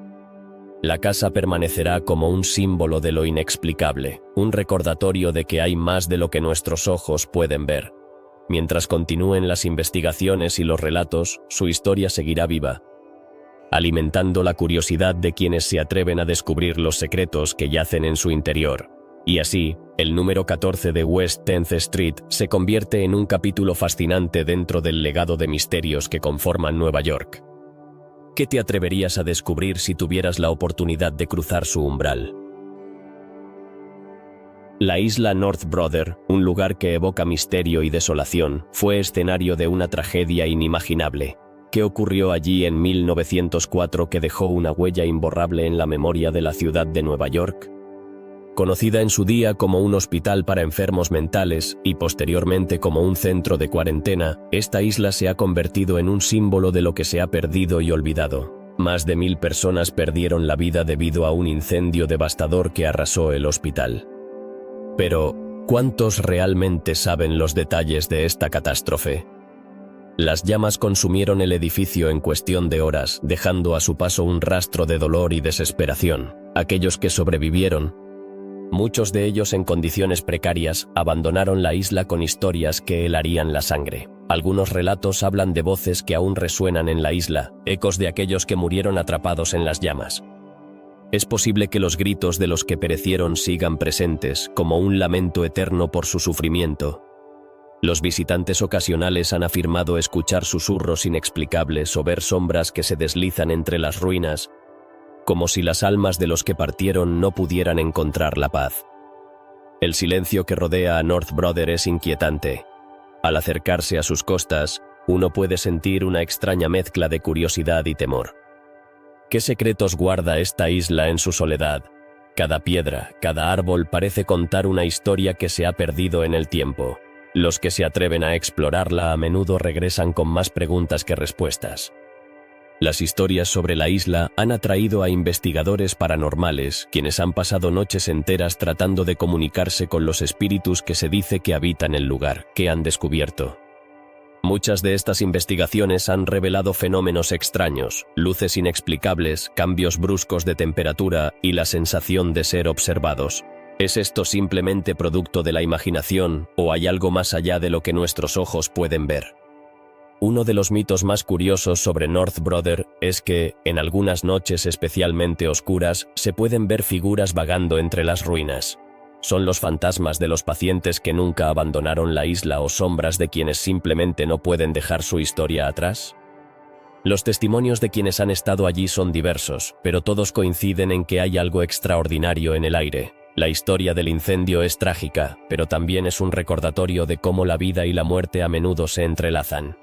La casa permanecerá como un símbolo de lo inexplicable, un recordatorio de que hay más de lo que nuestros ojos pueden ver. Mientras continúen las investigaciones y los relatos, su historia seguirá viva, alimentando la curiosidad de quienes se atreven a descubrir los secretos que yacen en su interior. Y así, el número 14 de West 10th Street se convierte en un capítulo fascinante dentro del legado de misterios que conforman Nueva York. ¿Qué te atreverías a descubrir si tuvieras la oportunidad de cruzar su umbral? La isla North Brother, un lugar que evoca misterio y desolación, fue escenario de una tragedia inimaginable. ¿Qué ocurrió allí en 1904 que dejó una huella imborrable en la memoria de la ciudad de Nueva York? Conocida en su día como un hospital para enfermos mentales y posteriormente como un centro de cuarentena, esta isla se ha convertido en un símbolo de lo que se ha perdido y olvidado. Más de 1000 personas perdieron la vida debido a un incendio devastador que arrasó el hospital. Pero, ¿cuántos realmente saben los detalles de esta catástrofe? Las llamas consumieron el edificio en cuestión de horas, dejando a su paso un rastro de dolor y desesperación. Aquellos que sobrevivieron, muchos de ellos en condiciones precarias, abandonaron la isla con historias que helarían la sangre. Algunos relatos hablan de voces que aún resuenan en la isla, ecos de aquellos que murieron atrapados en las llamas. Es posible que los gritos de los que perecieron sigan presentes, como un lamento eterno por su sufrimiento. Los visitantes ocasionales han afirmado escuchar susurros inexplicables o ver sombras que se deslizan entre las ruinas, como si las almas de los que partieron no pudieran encontrar la paz. El silencio que rodea a North Brother es inquietante. Al acercarse a sus costas, uno puede sentir una extraña mezcla de curiosidad y temor. ¿Qué secretos guarda esta isla en su soledad? Cada piedra, cada árbol parece contar una historia que se ha perdido en el tiempo. Los que se atreven a explorarla a menudo regresan con más preguntas que respuestas. Las historias sobre la isla han atraído a investigadores paranormales, quienes han pasado noches enteras tratando de comunicarse con los espíritus que se dice que habitan el lugar. ¿Qué han descubierto? Muchas de estas investigaciones han revelado fenómenos extraños, luces inexplicables, cambios bruscos de temperatura y la sensación de ser observados. ¿Es esto simplemente producto de la imaginación o hay algo más allá de lo que nuestros ojos pueden ver? Uno de los mitos más curiosos sobre North Brother es que, en algunas noches especialmente oscuras, se pueden ver figuras vagando entre las ruinas. ¿Son los fantasmas de los pacientes que nunca abandonaron la isla o sombras de quienes simplemente no pueden dejar su historia atrás? Los testimonios de quienes han estado allí son diversos, pero todos coinciden en que hay algo extraordinario en el aire. La historia del incendio es trágica, pero también es un recordatorio de cómo la vida y la muerte a menudo se entrelazan.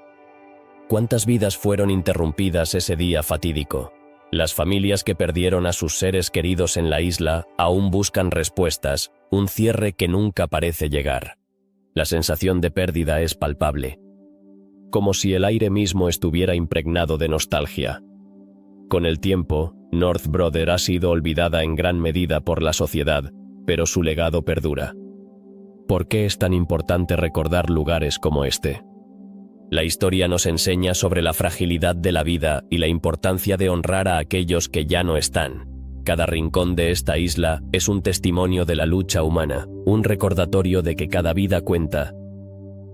¿Cuántas vidas fueron interrumpidas ese día fatídico? Las familias que perdieron a sus seres queridos en la isla aún buscan respuestas, un cierre que nunca parece llegar. La sensación de pérdida es palpable, como si el aire mismo estuviera impregnado de nostalgia. Con el tiempo, North Brother ha sido olvidada en gran medida por la sociedad, pero su legado perdura. ¿Por qué es tan importante recordar lugares como este? La historia nos enseña sobre la fragilidad de la vida y la importancia de honrar a aquellos que ya no están. Cada rincón de esta isla es un testimonio de la lucha humana, un recordatorio de que cada vida cuenta,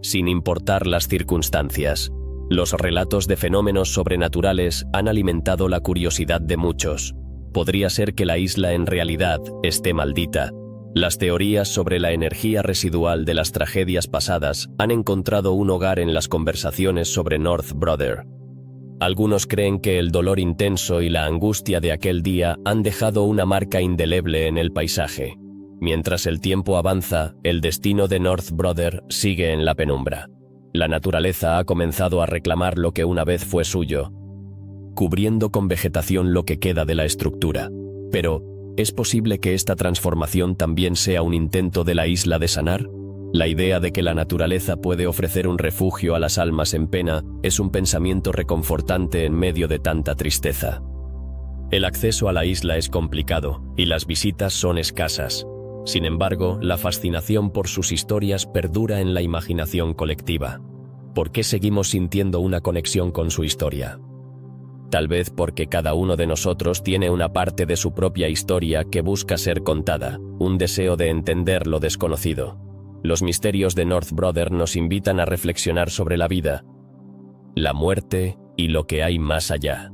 sin importar las circunstancias. Los relatos de fenómenos sobrenaturales han alimentado la curiosidad de muchos. ¿Podría ser que la isla en realidad esté maldita? Las teorías sobre la energía residual de las tragedias pasadas han encontrado un hogar en las conversaciones sobre North Brother. Algunos creen que el dolor intenso y la angustia de aquel día han dejado una marca indeleble en el paisaje. Mientras el tiempo avanza, el destino de North Brother sigue en la penumbra. La naturaleza ha comenzado a reclamar lo que una vez fue suyo, cubriendo con vegetación lo que queda de la estructura. Pero, ¿es posible que esta transformación también sea un intento de la isla de sanar? La idea de que la naturaleza puede ofrecer un refugio a las almas en pena es un pensamiento reconfortante en medio de tanta tristeza. El acceso a la isla es complicado, y las visitas son escasas. Sin embargo, la fascinación por sus historias perdura en la imaginación colectiva. ¿Por qué seguimos sintiendo una conexión con su historia? Tal vez porque cada uno de nosotros tiene una parte de su propia historia que busca ser contada, un deseo de entender lo desconocido. Los misterios de North Brother nos invitan a reflexionar sobre la vida, la muerte y lo que hay más allá.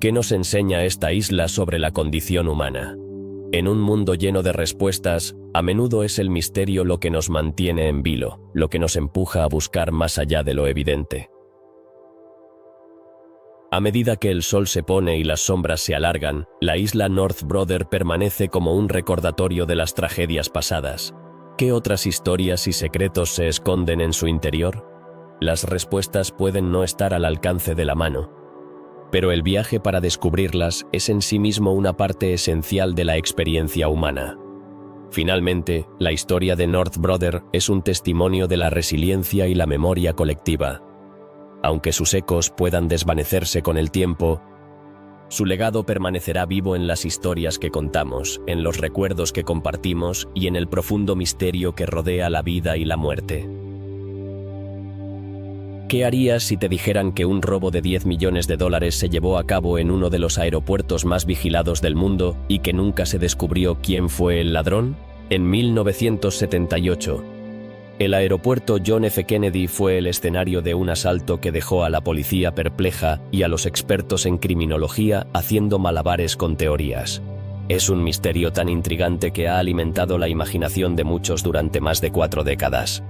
¿Qué nos enseña esta isla sobre la condición humana? En un mundo lleno de respuestas, a menudo es el misterio lo que nos mantiene en vilo, lo que nos empuja a buscar más allá de lo evidente. A medida que el sol se pone y las sombras se alargan, la isla North Brother permanece como un recordatorio de las tragedias pasadas. ¿Qué otras historias y secretos se esconden en su interior? Las respuestas pueden no estar al alcance de la mano, pero el viaje para descubrirlas es en sí mismo una parte esencial de la experiencia humana. Finalmente, la historia de North Brother es un testimonio de la resiliencia y la memoria colectiva. Aunque sus ecos puedan desvanecerse con el tiempo, su legado permanecerá vivo en las historias que contamos, en los recuerdos que compartimos y en el profundo misterio que rodea la vida y la muerte. ¿Qué harías si te dijeran que un robo de $10 millones se llevó a cabo en uno de los aeropuertos más vigilados del mundo y que nunca se descubrió quién fue el ladrón? En 1978, el aeropuerto John F. Kennedy fue el escenario de un asalto que dejó a la policía perpleja y a los expertos en criminología haciendo malabares con teorías. Es un misterio tan intrigante que ha alimentado la imaginación de muchos durante más de 4 décadas.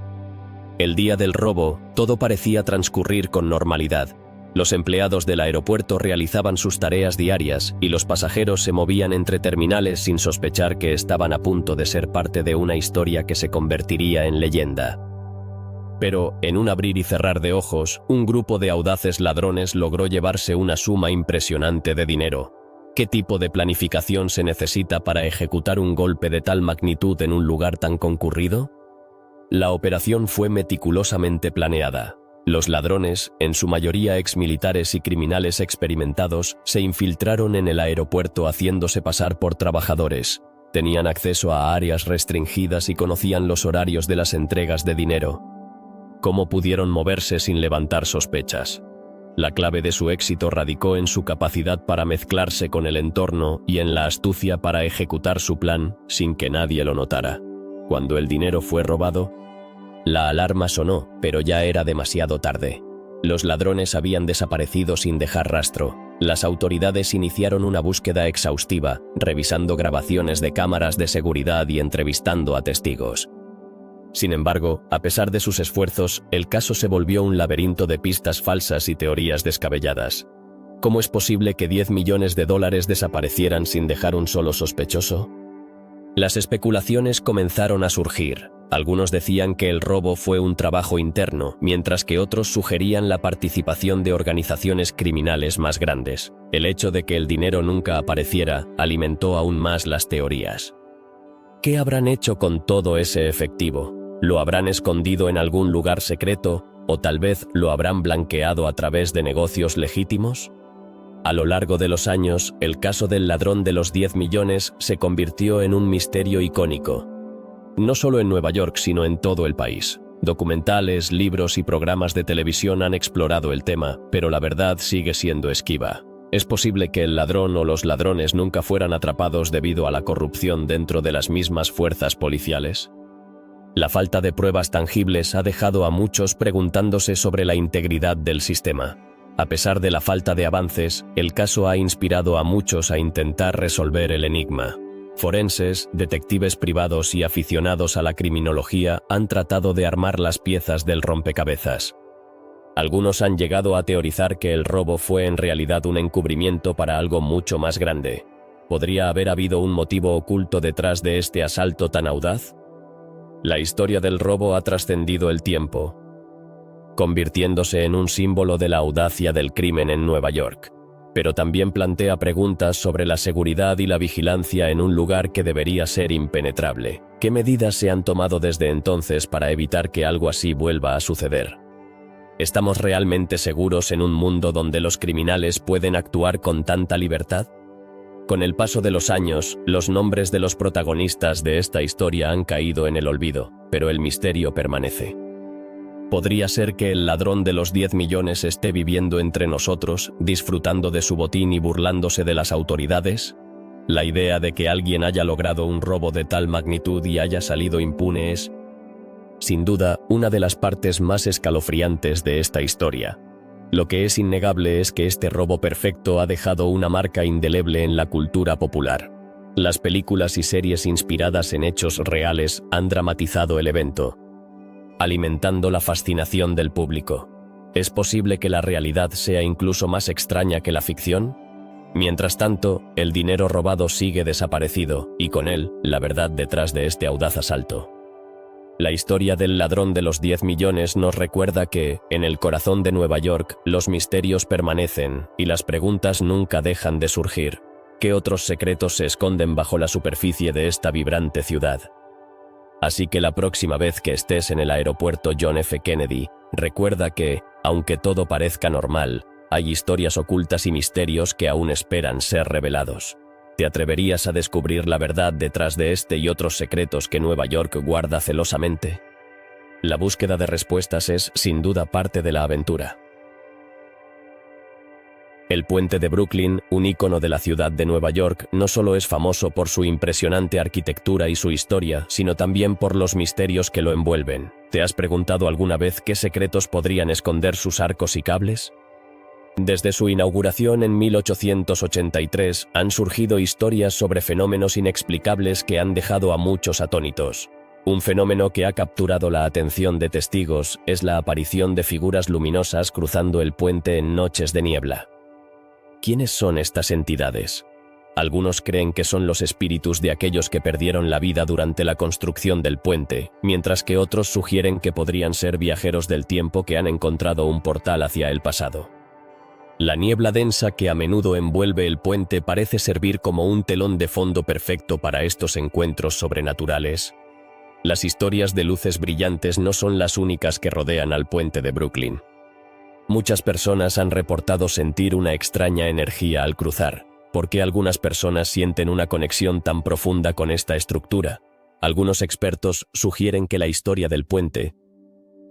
El día del robo, todo parecía transcurrir con normalidad. Los empleados del aeropuerto realizaban sus tareas diarias y los pasajeros se movían entre terminales sin sospechar que estaban a punto de ser parte de una historia que se convertiría en leyenda. Pero, en un abrir y cerrar de ojos, un grupo de audaces ladrones logró llevarse una suma impresionante de dinero. ¿Qué tipo de planificación se necesita para ejecutar un golpe de tal magnitud en un lugar tan concurrido? La operación fue meticulosamente planeada. Los ladrones, en su mayoría exmilitares y criminales experimentados, se infiltraron en el aeropuerto haciéndose pasar por trabajadores. Tenían acceso a áreas restringidas y conocían los horarios de las entregas de dinero. ¿Cómo pudieron moverse sin levantar sospechas? La clave de su éxito radicó en su capacidad para mezclarse con el entorno y en la astucia para ejecutar su plan sin que nadie lo notara. Cuando el dinero fue robado, la alarma sonó, pero ya era demasiado tarde. Los ladrones habían desaparecido sin dejar rastro. Las autoridades iniciaron una búsqueda exhaustiva, revisando grabaciones de cámaras de seguridad y entrevistando a testigos. Sin embargo, a pesar de sus esfuerzos, el caso se volvió un laberinto de pistas falsas y teorías descabelladas. ¿Cómo es posible que $10 millones desaparecieran sin dejar un solo sospechoso? Las especulaciones comenzaron a surgir. Algunos decían que el robo fue un trabajo interno, mientras que otros sugerían la participación de organizaciones criminales más grandes. El hecho de que el dinero nunca apareciera alimentó aún más las teorías. ¿Qué habrán hecho con todo ese efectivo? ¿Lo habrán escondido en algún lugar secreto o tal vez lo habrán blanqueado a través de negocios legítimos? A lo largo de los años, el caso del ladrón de los 10 millones se convirtió en un misterio icónico. No solo en Nueva York, sino en todo el país. Documentales, libros y programas de televisión han explorado el tema, pero la verdad sigue siendo esquiva. ¿Es posible que el ladrón o los ladrones nunca fueran atrapados debido a la corrupción dentro de las mismas fuerzas policiales? La falta de pruebas tangibles ha dejado a muchos preguntándose sobre la integridad del sistema. A pesar de la falta de avances, el caso ha inspirado a muchos a intentar resolver el enigma. Forenses, detectives privados y aficionados a la criminología han tratado de armar las piezas del rompecabezas. Algunos han llegado a teorizar que el robo fue en realidad un encubrimiento para algo mucho más grande. ¿Podría haber habido un motivo oculto detrás de este asalto tan audaz? La historia del robo ha trascendido el tiempo, convirtiéndose en un símbolo de la audacia del crimen en Nueva York. Pero también plantea preguntas sobre la seguridad y la vigilancia en un lugar que debería ser impenetrable. ¿Qué medidas se han tomado desde entonces para evitar que algo así vuelva a suceder? ¿Estamos realmente seguros en un mundo donde los criminales pueden actuar con tanta libertad? Con el paso de los años, los nombres de los protagonistas de esta historia han caído en el olvido, pero el misterio permanece. ¿Podría ser que el ladrón de los 10 millones esté viviendo entre nosotros, disfrutando de su botín y burlándose de las autoridades? La idea de que alguien haya logrado un robo de tal magnitud y haya salido impune es, sin duda, una de las partes más escalofriantes de esta historia. Lo que es innegable es que este robo perfecto ha dejado una marca indeleble en la cultura popular. Las películas y series inspiradas en hechos reales han dramatizado el evento, alimentando la fascinación del público. ¿Es posible que la realidad sea incluso más extraña que la ficción? Mientras tanto, el dinero robado sigue desaparecido, y con él, la verdad detrás de este audaz asalto. La historia del ladrón de los 10 millones nos recuerda que, en el corazón de Nueva York, los misterios permanecen, y las preguntas nunca dejan de surgir. ¿Qué otros secretos se esconden bajo la superficie de esta vibrante ciudad? Así que la próxima vez que estés en el aeropuerto John F. Kennedy, recuerda que, aunque todo parezca normal, hay historias ocultas y misterios que aún esperan ser revelados. ¿Te atreverías a descubrir la verdad detrás de este y otros secretos que Nueva York guarda celosamente? La búsqueda de respuestas es, sin duda, parte de la aventura. El puente de Brooklyn, un ícono de la ciudad de Nueva York, no solo es famoso por su impresionante arquitectura y su historia, sino también por los misterios que lo envuelven. ¿Te has preguntado alguna vez qué secretos podrían esconder sus arcos y cables? Desde su inauguración en 1883, han surgido historias sobre fenómenos inexplicables que han dejado a muchos atónitos. Un fenómeno que ha capturado la atención de testigos es la aparición de figuras luminosas cruzando el puente en noches de niebla. ¿Quiénes son estas entidades? Algunos creen que son los espíritus de aquellos que perdieron la vida durante la construcción del puente, mientras que otros sugieren que podrían ser viajeros del tiempo que han encontrado un portal hacia el pasado. La niebla densa que a menudo envuelve el puente parece servir como un telón de fondo perfecto para estos encuentros sobrenaturales. Las historias de luces brillantes no son las únicas que rodean al puente de Brooklyn. Muchas personas han reportado sentir una extraña energía al cruzar. ¿Por qué algunas personas sienten una conexión tan profunda con esta estructura? Algunos expertos sugieren que la historia del puente,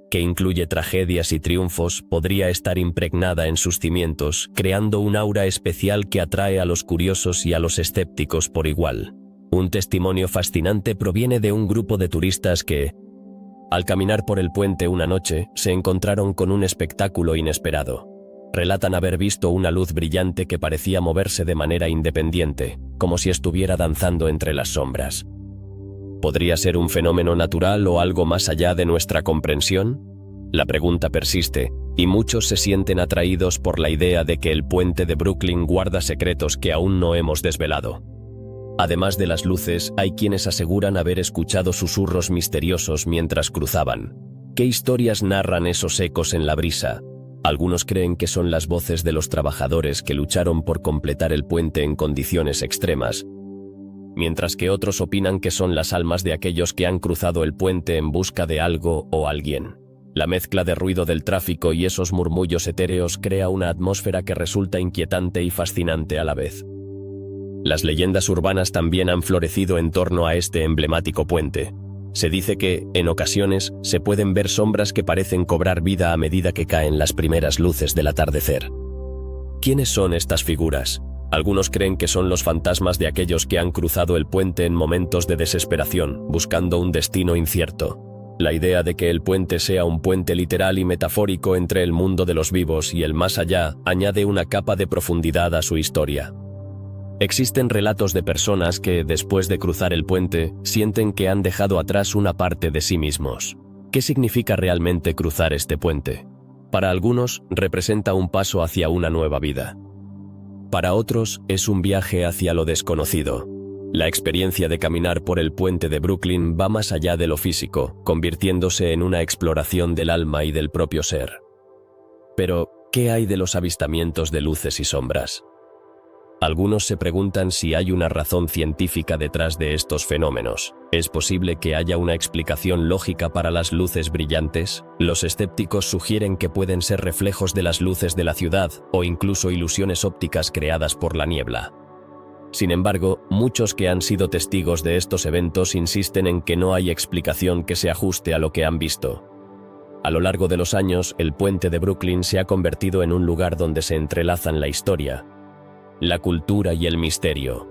que incluye tragedias y triunfos, podría estar impregnada en sus cimientos, creando un aura especial que atrae a los curiosos y a los escépticos por igual. Un testimonio fascinante proviene de un grupo de turistas que, al caminar por el puente una noche, se encontraron con un espectáculo inesperado. Relatan haber visto una luz brillante que parecía moverse de manera independiente, como si estuviera danzando entre las sombras. ¿Podría ser un fenómeno natural o algo más allá de nuestra comprensión? La pregunta persiste, y muchos se sienten atraídos por la idea de que el puente de Brooklyn guarda secretos que aún no hemos desvelado. Además de las luces, hay quienes aseguran haber escuchado susurros misteriosos mientras cruzaban. ¿Qué historias narran esos ecos en la brisa? Algunos creen que son las voces de los trabajadores que lucharon por completar el puente en condiciones extremas, mientras que otros opinan que son las almas de aquellos que han cruzado el puente en busca de algo o alguien. La mezcla de ruido del tráfico y esos murmullos etéreos crea una atmósfera que resulta inquietante y fascinante a la vez. Las leyendas urbanas también han florecido en torno a este emblemático puente. Se dice que, en ocasiones, se pueden ver sombras que parecen cobrar vida a medida que caen las primeras luces del atardecer. ¿Quiénes son estas figuras? Algunos creen que son los fantasmas de aquellos que han cruzado el puente en momentos de desesperación, buscando un destino incierto. La idea de que el puente sea un puente literal y metafórico entre el mundo de los vivos y el más allá añade una capa de profundidad a su historia. Existen relatos de personas que, después de cruzar el puente, sienten que han dejado atrás una parte de sí mismos. ¿Qué significa realmente cruzar este puente? Para algunos, representa un paso hacia una nueva vida. Para otros, es un viaje hacia lo desconocido. La experiencia de caminar por el puente de Brooklyn va más allá de lo físico, convirtiéndose en una exploración del alma y del propio ser. Pero, ¿qué hay de los avistamientos de luces y sombras? Algunos se preguntan si hay una razón científica detrás de estos fenómenos. ¿Es posible que haya una explicación lógica para las luces brillantes? Los escépticos sugieren que pueden ser reflejos de las luces de la ciudad o incluso ilusiones ópticas creadas por la niebla. Sin embargo, muchos que han sido testigos de estos eventos insisten en que no hay explicación que se ajuste a lo que han visto. A lo largo de los años, el puente de Brooklyn se ha convertido en un lugar donde se entrelazan la historia, la cultura y el misterio.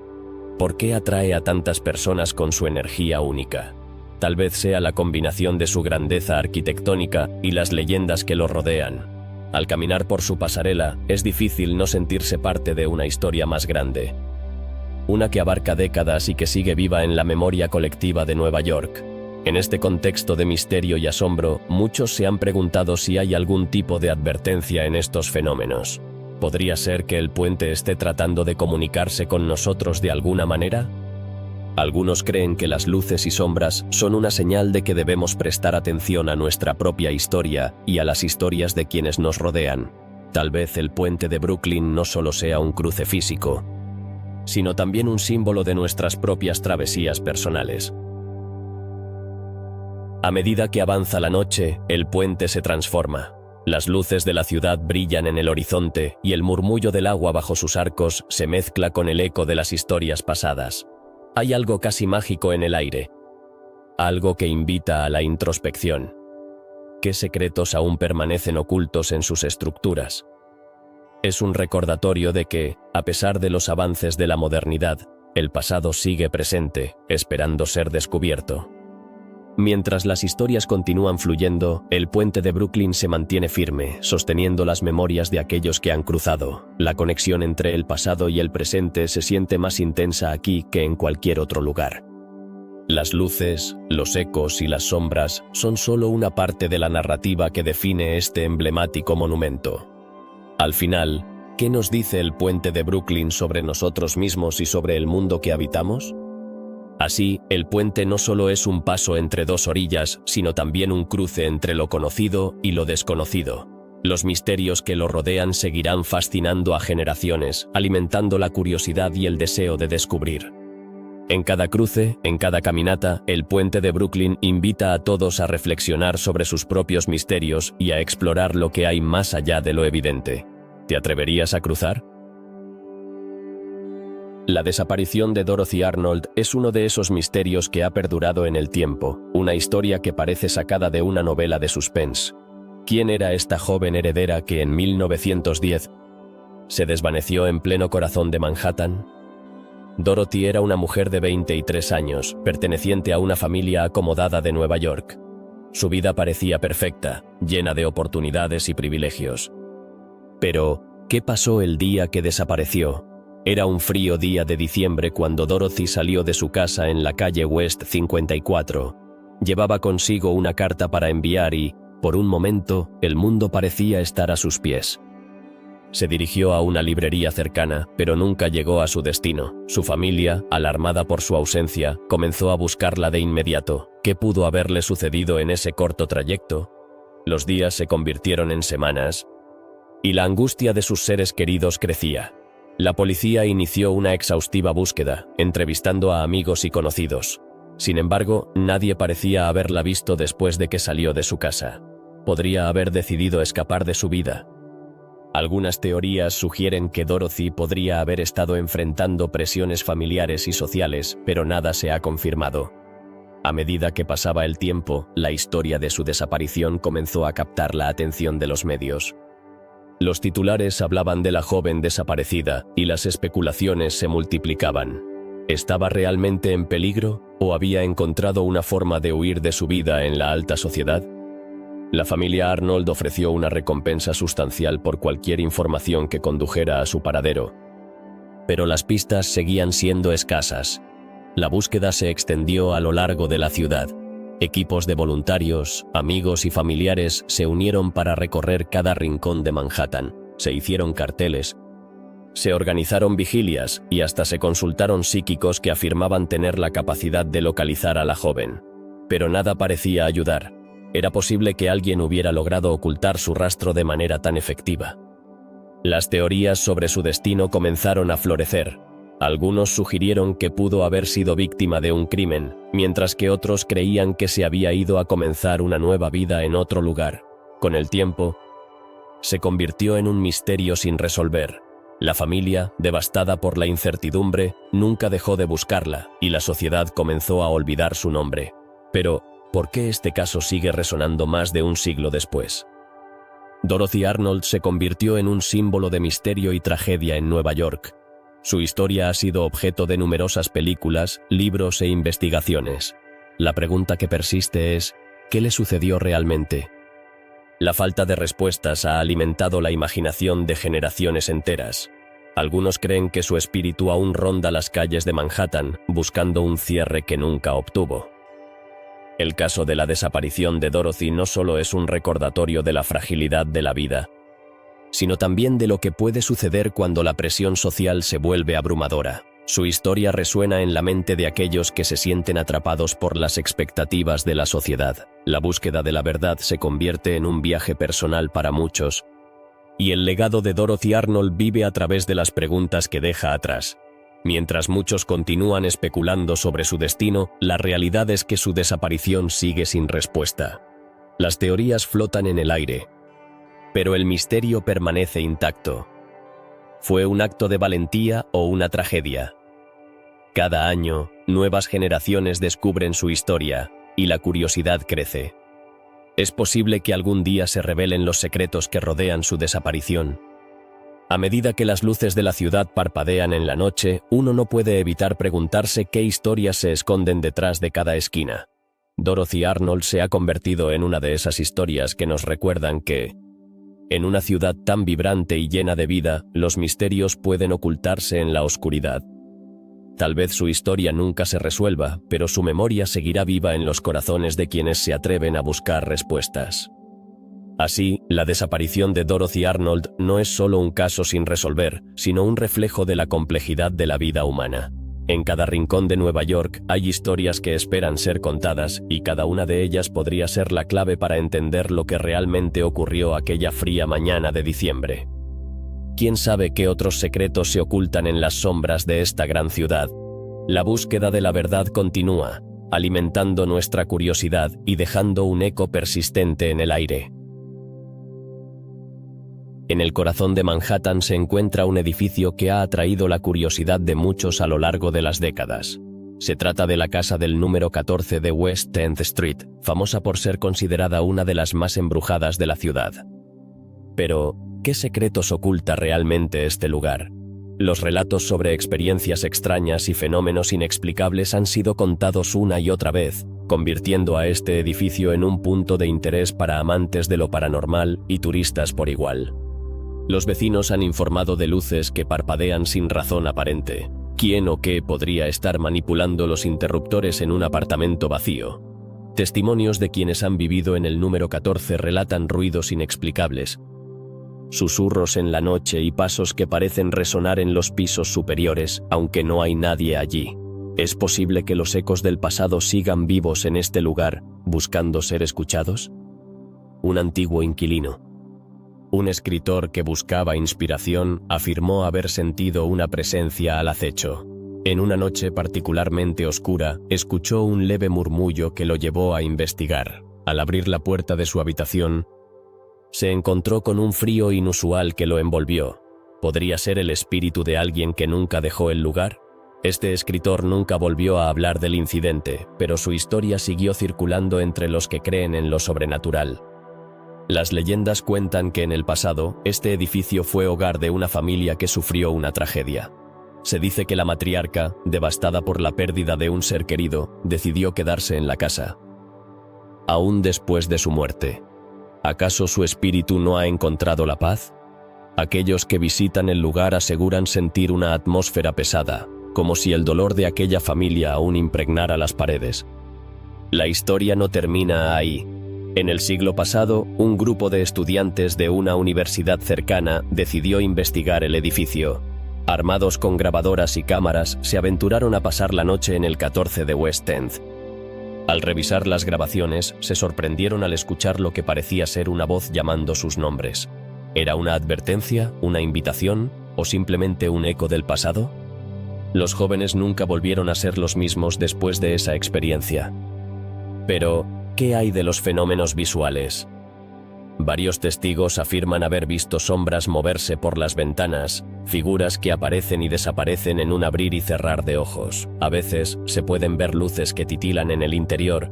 ¿Por qué atrae a tantas personas con su energía única? Tal vez sea la combinación de su grandeza arquitectónica y las leyendas que lo rodean. Al caminar por su pasarela, es difícil no sentirse parte de una historia más grande. Una que abarca décadas y que sigue viva en la memoria colectiva de Nueva York. En este contexto de misterio y asombro, muchos se han preguntado si hay algún tipo de advertencia en estos fenómenos. ¿Podría ser que el puente esté tratando de comunicarse con nosotros de alguna manera? Algunos creen que las luces y sombras son una señal de que debemos prestar atención a nuestra propia historia y a las historias de quienes nos rodean. Tal vez el puente de Brooklyn no solo sea un cruce físico, sino también un símbolo de nuestras propias travesías personales. A medida que avanza la noche, el puente se transforma. Las luces de la ciudad brillan en el horizonte y el murmullo del agua bajo sus arcos se mezcla con el eco de las historias pasadas. Hay algo casi mágico en el aire, algo que invita a la introspección. ¿Qué secretos aún permanecen ocultos en sus estructuras? Es un recordatorio de que, a pesar de los avances de la modernidad, el pasado sigue presente, esperando ser descubierto. Mientras las historias continúan fluyendo, el puente de Brooklyn se mantiene firme, sosteniendo las memorias de aquellos que han cruzado. La conexión entre el pasado y el presente se siente más intensa aquí que en cualquier otro lugar. Las luces, los ecos y las sombras son solo una parte de la narrativa que define este emblemático monumento. Al final, ¿qué nos dice el puente de Brooklyn sobre nosotros mismos y sobre el mundo que habitamos? Así, el puente no solo es un paso entre dos orillas, sino también un cruce entre lo conocido y lo desconocido. Los misterios que lo rodean seguirán fascinando a generaciones, alimentando la curiosidad y el deseo de descubrir. En cada cruce, en cada caminata, el puente de Brooklyn invita a todos a reflexionar sobre sus propios misterios y a explorar lo que hay más allá de lo evidente. ¿Te atreverías a cruzar? La desaparición de Dorothy Arnold es uno de esos misterios que ha perdurado en el tiempo, una historia que parece sacada de una novela de suspense. ¿Quién era esta joven heredera que en 1910 se desvaneció en pleno corazón de Manhattan? Dorothy era una mujer de 23 años, perteneciente a una familia acomodada de Nueva York. Su vida parecía perfecta, llena de oportunidades y privilegios. Pero, ¿qué pasó el día que desapareció? Era un frío día de diciembre cuando Dorothy salió de su casa en la calle West 54. Llevaba consigo una carta para enviar y, por un momento, el mundo parecía estar a sus pies. Se dirigió a una librería cercana, pero nunca llegó a su destino. Su familia, alarmada por su ausencia, comenzó a buscarla de inmediato. ¿Qué pudo haberle sucedido en ese corto trayecto? Los días se convirtieron en semanas, y la angustia de sus seres queridos crecía. La policía inició una exhaustiva búsqueda, entrevistando a amigos y conocidos. Sin embargo, nadie parecía haberla visto después de que salió de su casa. Podría haber decidido escapar de su vida. Algunas teorías sugieren que Dorothy podría haber estado enfrentando presiones familiares y sociales, pero nada se ha confirmado. A medida que pasaba el tiempo, la historia de su desaparición comenzó a captar la atención de los medios. Los titulares hablaban de la joven desaparecida y las especulaciones se multiplicaban. ¿Estaba realmente en peligro o había encontrado una forma de huir de su vida en la alta sociedad? La familia Arnold ofreció una recompensa sustancial por cualquier información que condujera a su paradero. Pero las pistas seguían siendo escasas. La búsqueda se extendió a lo largo de la ciudad. Equipos de voluntarios, amigos y familiares se unieron para recorrer cada rincón de Manhattan. Se hicieron carteles, se organizaron vigilias y hasta se consultaron psíquicos que afirmaban tener la capacidad de localizar a la joven. Pero nada parecía ayudar. ¿Era posible que alguien hubiera logrado ocultar su rastro de manera tan efectiva? Las teorías sobre su destino comenzaron a florecer. Algunos sugirieron que pudo haber sido víctima de un crimen, mientras que otros creían que se había ido a comenzar una nueva vida en otro lugar. Con el tiempo, se convirtió en un misterio sin resolver. La familia, devastada por la incertidumbre, nunca dejó de buscarla, y la sociedad comenzó a olvidar su nombre. Pero, ¿por qué este caso sigue resonando más de un siglo después? Dorothy Arnold se convirtió en un símbolo de misterio y tragedia en Nueva York. Su historia ha sido objeto de numerosas películas, libros e investigaciones. La pregunta que persiste es, ¿qué le sucedió realmente? La falta de respuestas ha alimentado la imaginación de generaciones enteras. Algunos creen que su espíritu aún ronda las calles de Manhattan, buscando un cierre que nunca obtuvo. El caso de la desaparición de Dorothy no solo es un recordatorio de la fragilidad de la vida, sino también de lo que puede suceder cuando la presión social se vuelve abrumadora. Su historia resuena en la mente de aquellos que se sienten atrapados por las expectativas de la sociedad. La búsqueda de la verdad se convierte en un viaje personal para muchos, y el legado de Dorothy Arnold vive a través de las preguntas que deja atrás. Mientras muchos continúan especulando sobre su destino, la realidad es que su desaparición sigue sin respuesta. Las teorías flotan en el aire, pero el misterio permanece intacto. ¿Fue un acto de valentía o una tragedia? Cada año, nuevas generaciones descubren su historia, y la curiosidad crece. ¿Es posible que algún día se revelen los secretos que rodean su desaparición? A medida que las luces de la ciudad parpadean en la noche, uno no puede evitar preguntarse qué historias se esconden detrás de cada esquina. Dorothy Arnold se ha convertido en una de esas historias que nos recuerdan que, en una ciudad tan vibrante y llena de vida, los misterios pueden ocultarse en la oscuridad. Tal vez su historia nunca se resuelva, pero su memoria seguirá viva en los corazones de quienes se atreven a buscar respuestas. Así, la desaparición de Dorothy Arnold no es solo un caso sin resolver, sino un reflejo de la complejidad de la vida humana. En cada rincón de Nueva York hay historias que esperan ser contadas, y cada una de ellas podría ser la clave para entender lo que realmente ocurrió aquella fría mañana de diciembre. ¿Quién sabe qué otros secretos se ocultan en las sombras de esta gran ciudad? La búsqueda de la verdad continúa, alimentando nuestra curiosidad y dejando un eco persistente en el aire. En el corazón de Manhattan se encuentra un edificio que ha atraído la curiosidad de muchos a lo largo de las décadas. Se trata de la casa del número 14 de West 10th Street, famosa por ser considerada una de las más embrujadas de la ciudad. Pero, ¿qué secretos oculta realmente este lugar? Los relatos sobre experiencias extrañas y fenómenos inexplicables han sido contados una y otra vez, convirtiendo a este edificio en un punto de interés para amantes de lo paranormal y turistas por igual. Los vecinos han informado de luces que parpadean sin razón aparente. ¿Quién o qué podría estar manipulando los interruptores en un apartamento vacío? Testimonios de quienes han vivido en el número 14 relatan ruidos inexplicables, susurros en la noche y pasos que parecen resonar en los pisos superiores, aunque no hay nadie allí. ¿Es posible que los ecos del pasado sigan vivos en este lugar, buscando ser escuchados? Un antiguo inquilino. Un escritor que buscaba inspiración afirmó haber sentido una presencia al acecho. En una noche particularmente oscura, escuchó un leve murmullo que lo llevó a investigar. Al abrir la puerta de su habitación, se encontró con un frío inusual que lo envolvió. ¿Podría ser el espíritu de alguien que nunca dejó el lugar? Este escritor nunca volvió a hablar del incidente, pero su historia siguió circulando entre los que creen en lo sobrenatural. Las leyendas cuentan que en el pasado, este edificio fue hogar de una familia que sufrió una tragedia. Se dice que la matriarca, devastada por la pérdida de un ser querido, decidió quedarse en la casa, aún después de su muerte. ¿Acaso su espíritu no ha encontrado la paz? Aquellos que visitan el lugar aseguran sentir una atmósfera pesada, como si el dolor de aquella familia aún impregnara las paredes. La historia no termina ahí. En el siglo pasado, un grupo de estudiantes de una universidad cercana decidió investigar el edificio. Armados con grabadoras y cámaras, se aventuraron a pasar la noche en el 14 de West End. Al revisar las grabaciones, se sorprendieron al escuchar lo que parecía ser una voz llamando sus nombres. ¿Era una advertencia, una invitación o simplemente un eco del pasado? Los jóvenes nunca volvieron a ser los mismos después de esa experiencia. Pero, ¿qué hay de los fenómenos visuales? Varios testigos afirman haber visto sombras moverse por las ventanas, figuras que aparecen y desaparecen en un abrir y cerrar de ojos. A veces, se pueden ver luces que titilan en el interior,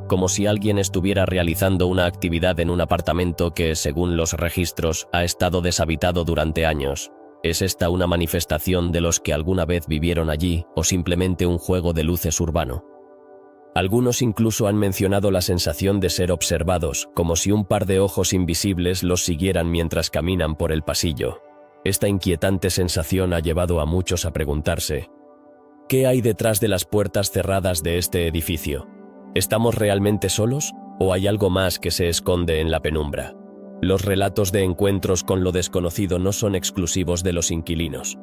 como si alguien estuviera realizando una actividad en un apartamento que, según los registros, ha estado deshabitado durante años. ¿Es esta una manifestación de los que alguna vez vivieron allí, o simplemente un juego de luces urbano? Algunos incluso han mencionado la sensación de ser observados, como si un par de ojos invisibles los siguieran mientras caminan por el pasillo. Esta inquietante sensación ha llevado a muchos a preguntarse: ¿qué hay detrás de las puertas cerradas de este edificio? ¿Estamos realmente solos, o hay algo más que se esconde en la penumbra? Los relatos de encuentros con lo desconocido no son exclusivos de los inquilinos.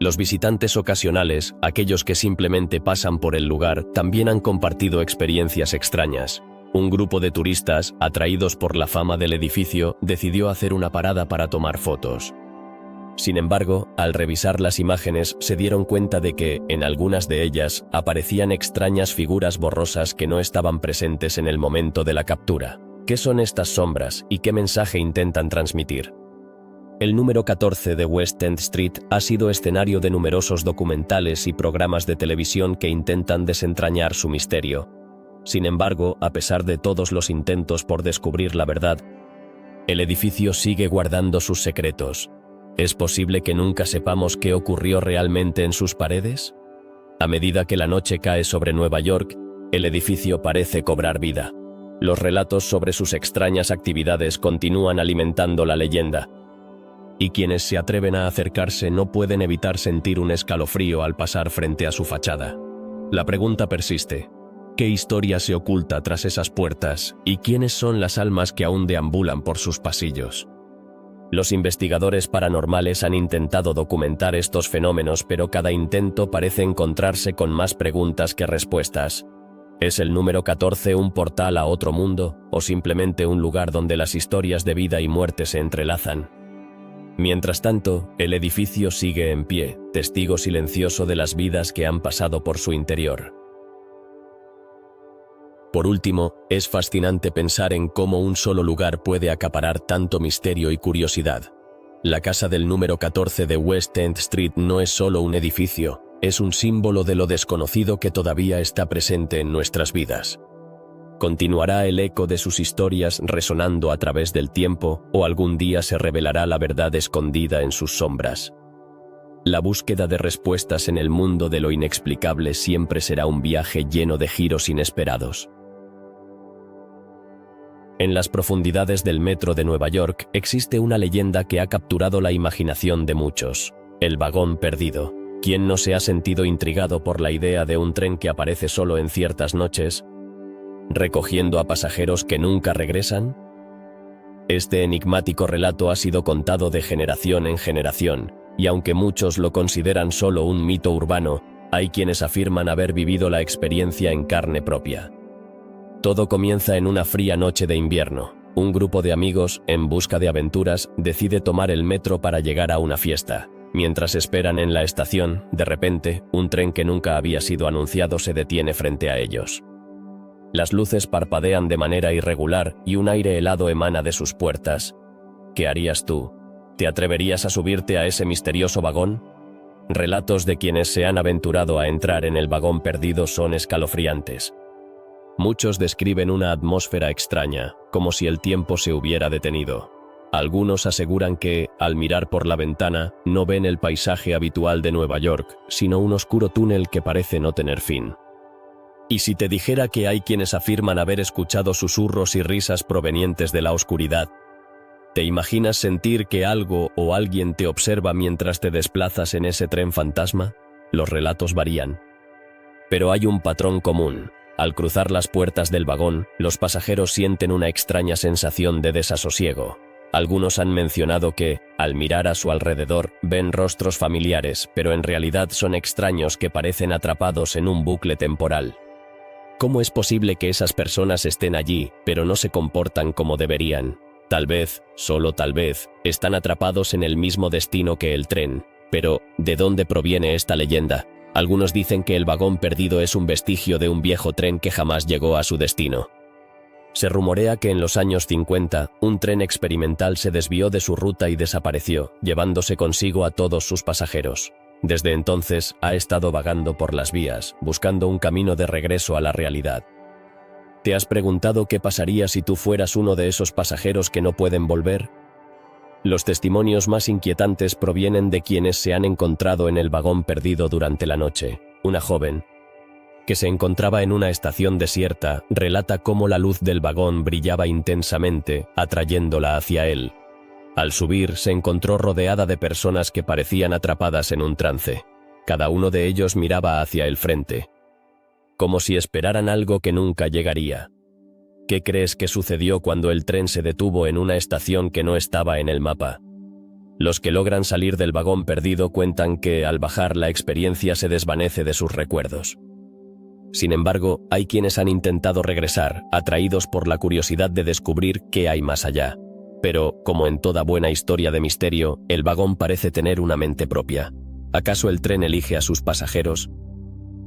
Los visitantes ocasionales, aquellos que simplemente pasan por el lugar, también han compartido experiencias extrañas. Un grupo de turistas, atraídos por la fama del edificio, decidió hacer una parada para tomar fotos. Sin embargo, al revisar las imágenes, se dieron cuenta de que, en algunas de ellas, aparecían extrañas figuras borrosas que no estaban presentes en el momento de la captura. ¿Qué son estas sombras y qué mensaje intentan transmitir? El número 14 de West End Street ha sido escenario de numerosos documentales y programas de televisión que intentan desentrañar su misterio. Sin embargo, a pesar de todos los intentos por descubrir la verdad, el edificio sigue guardando sus secretos. ¿Es posible que nunca sepamos qué ocurrió realmente en sus paredes? A medida que la noche cae sobre Nueva York, el edificio parece cobrar vida. Los relatos sobre sus extrañas actividades continúan alimentando la leyenda, y quienes se atreven a acercarse no pueden evitar sentir un escalofrío al pasar frente a su fachada. La pregunta persiste: ¿qué historia se oculta tras esas puertas, y quiénes son las almas que aún deambulan por sus pasillos? Los investigadores paranormales han intentado documentar estos fenómenos, pero cada intento parece encontrarse con más preguntas que respuestas. ¿Es el número 14 un portal a otro mundo, o simplemente un lugar donde las historias de vida y muerte se entrelazan? Mientras tanto, el edificio sigue en pie, testigo silencioso de las vidas que han pasado por su interior. Por último, es fascinante pensar en cómo un solo lugar puede acaparar tanto misterio y curiosidad. La casa del número 14 de West End Street no es solo un edificio, es un símbolo de lo desconocido que todavía está presente en nuestras vidas. ¿Continuará el eco de sus historias resonando a través del tiempo, o algún día se revelará la verdad escondida en sus sombras? La búsqueda de respuestas en el mundo de lo inexplicable siempre será un viaje lleno de giros inesperados. En las profundidades del metro de Nueva York existe una leyenda que ha capturado la imaginación de muchos: el vagón perdido. ¿Quién no se ha sentido intrigado por la idea de un tren que aparece solo en ciertas noches, recogiendo a pasajeros que nunca regresan? Este enigmático relato ha sido contado de generación en generación, y aunque muchos lo consideran solo un mito urbano, hay quienes afirman haber vivido la experiencia en carne propia. Todo comienza en una fría noche de invierno. Un grupo de amigos, en busca de aventuras, decide tomar el metro para llegar a una fiesta. Mientras esperan en la estación, de repente, un tren que nunca había sido anunciado se detiene frente a ellos. Las luces parpadean de manera irregular y un aire helado emana de sus puertas. ¿Qué harías tú? ¿Te atreverías a subirte a ese misterioso vagón? Relatos de quienes se han aventurado a entrar en el vagón perdido son escalofriantes. Muchos describen una atmósfera extraña, como si el tiempo se hubiera detenido. Algunos aseguran que, al mirar por la ventana, no ven el paisaje habitual de Nueva York, sino un oscuro túnel que parece no tener fin. ¿Y si te dijera que hay quienes afirman haber escuchado susurros y risas provenientes de la oscuridad? ¿Te imaginas sentir que algo o alguien te observa mientras te desplazas en ese tren fantasma? Los relatos varían. Pero hay un patrón común. Al cruzar las puertas del vagón, los pasajeros sienten una extraña sensación de desasosiego. Algunos han mencionado que, al mirar a su alrededor, ven rostros familiares, pero en realidad son extraños que parecen atrapados en un bucle temporal. ¿Cómo es posible que esas personas estén allí, pero no se comportan como deberían? Tal vez, solo tal vez, están atrapados en el mismo destino que el tren. Pero, ¿de dónde proviene esta leyenda? Algunos dicen que el vagón perdido es un vestigio de un viejo tren que jamás llegó a su destino. Se rumorea que en los años 50, un tren experimental se desvió de su ruta y desapareció, llevándose consigo a todos sus pasajeros. Desde entonces, ha estado vagando por las vías, buscando un camino de regreso a la realidad. ¿Te has preguntado qué pasaría si tú fueras uno de esos pasajeros que no pueden volver? Los testimonios más inquietantes provienen de quienes se han encontrado en el vagón perdido durante la noche. Una joven, que se encontraba en una estación desierta, relata cómo la luz del vagón brillaba intensamente, atrayéndola hacia él. Al subir, se encontró rodeada de personas que parecían atrapadas en un trance. Cada uno de ellos miraba hacia el frente, como si esperaran algo que nunca llegaría. ¿Qué crees que sucedió cuando el tren se detuvo en una estación que no estaba en el mapa? Los que logran salir del vagón perdido cuentan que, al bajar, la experiencia se desvanece de sus recuerdos. Sin embargo, hay quienes han intentado regresar, atraídos por la curiosidad de descubrir qué hay más allá. Pero, como en toda buena historia de misterio, el vagón parece tener una mente propia. ¿Acaso el tren elige a sus pasajeros?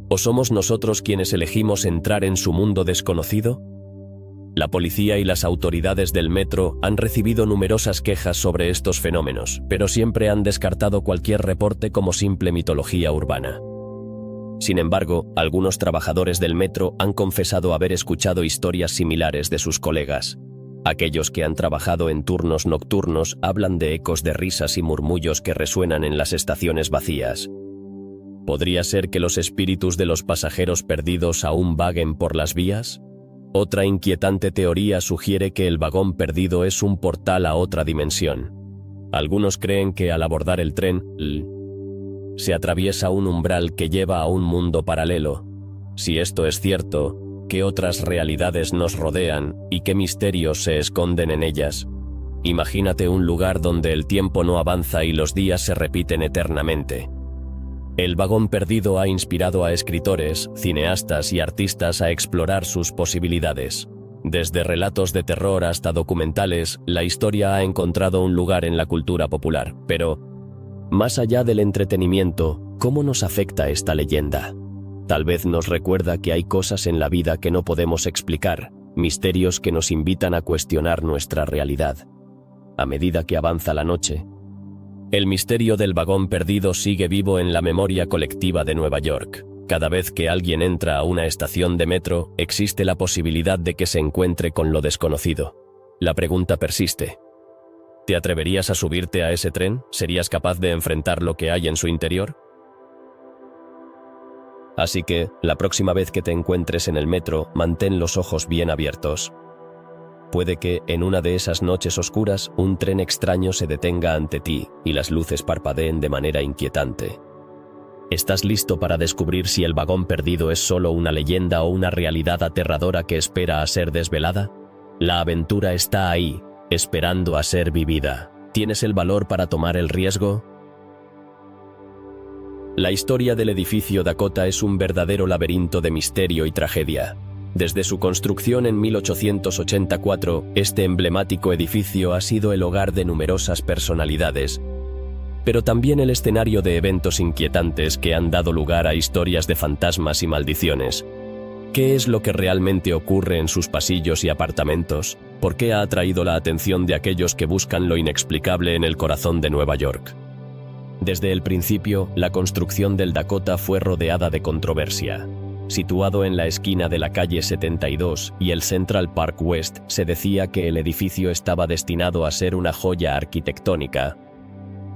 ¿O somos nosotros quienes elegimos entrar en su mundo desconocido? La policía y las autoridades del metro han recibido numerosas quejas sobre estos fenómenos, pero siempre han descartado cualquier reporte como simple mitología urbana. Sin embargo, algunos trabajadores del metro han confesado haber escuchado historias similares de sus colegas. Aquellos que han trabajado en turnos nocturnos hablan de ecos de risas y murmullos que resuenan en las estaciones vacías. ¿Podría ser que los espíritus de los pasajeros perdidos aún vaguen por las vías? Otra inquietante teoría sugiere que el vagón perdido es un portal a otra dimensión. Algunos creen que al abordar el tren, se atraviesa un umbral que lleva a un mundo paralelo. Si esto es cierto, ¿qué otras realidades nos rodean y qué misterios se esconden en ellas? Imagínate un lugar donde el tiempo no avanza y los días se repiten eternamente. El vagón perdido ha inspirado a escritores, cineastas y artistas a explorar sus posibilidades. Desde relatos de terror hasta documentales, la historia ha encontrado un lugar en la cultura popular. Pero, más allá del entretenimiento, ¿cómo nos afecta esta leyenda? Tal vez nos recuerda que hay cosas en la vida que no podemos explicar, misterios que nos invitan a cuestionar nuestra realidad. A medida que avanza la noche, el misterio del vagón perdido sigue vivo en la memoria colectiva de Nueva York. Cada vez que alguien entra a una estación de metro, existe la posibilidad de que se encuentre con lo desconocido. La pregunta persiste. ¿Te atreverías a subirte a ese tren? ¿Serías capaz de enfrentar lo que hay en su interior? Así que, la próxima vez que te encuentres en el metro, mantén los ojos bien abiertos. Puede que, en una de esas noches oscuras, un tren extraño se detenga ante ti y las luces parpadeen de manera inquietante. ¿Estás listo para descubrir si el vagón perdido es solo una leyenda o una realidad aterradora que espera a ser desvelada? La aventura está ahí, esperando a ser vivida. ¿Tienes el valor para tomar el riesgo? La historia del edificio Dakota es un verdadero laberinto de misterio y tragedia. Desde su construcción en 1884, este emblemático edificio ha sido el hogar de numerosas personalidades, pero también el escenario de eventos inquietantes que han dado lugar a historias de fantasmas y maldiciones. ¿Qué es lo que realmente ocurre en sus pasillos y apartamentos? ¿Por qué ha atraído la atención de aquellos que buscan lo inexplicable en el corazón de Nueva York? Desde el principio, la construcción del Dakota fue rodeada de controversia. Situado en la esquina de la calle 72 y el Central Park West, se decía que el edificio estaba destinado a ser una joya arquitectónica,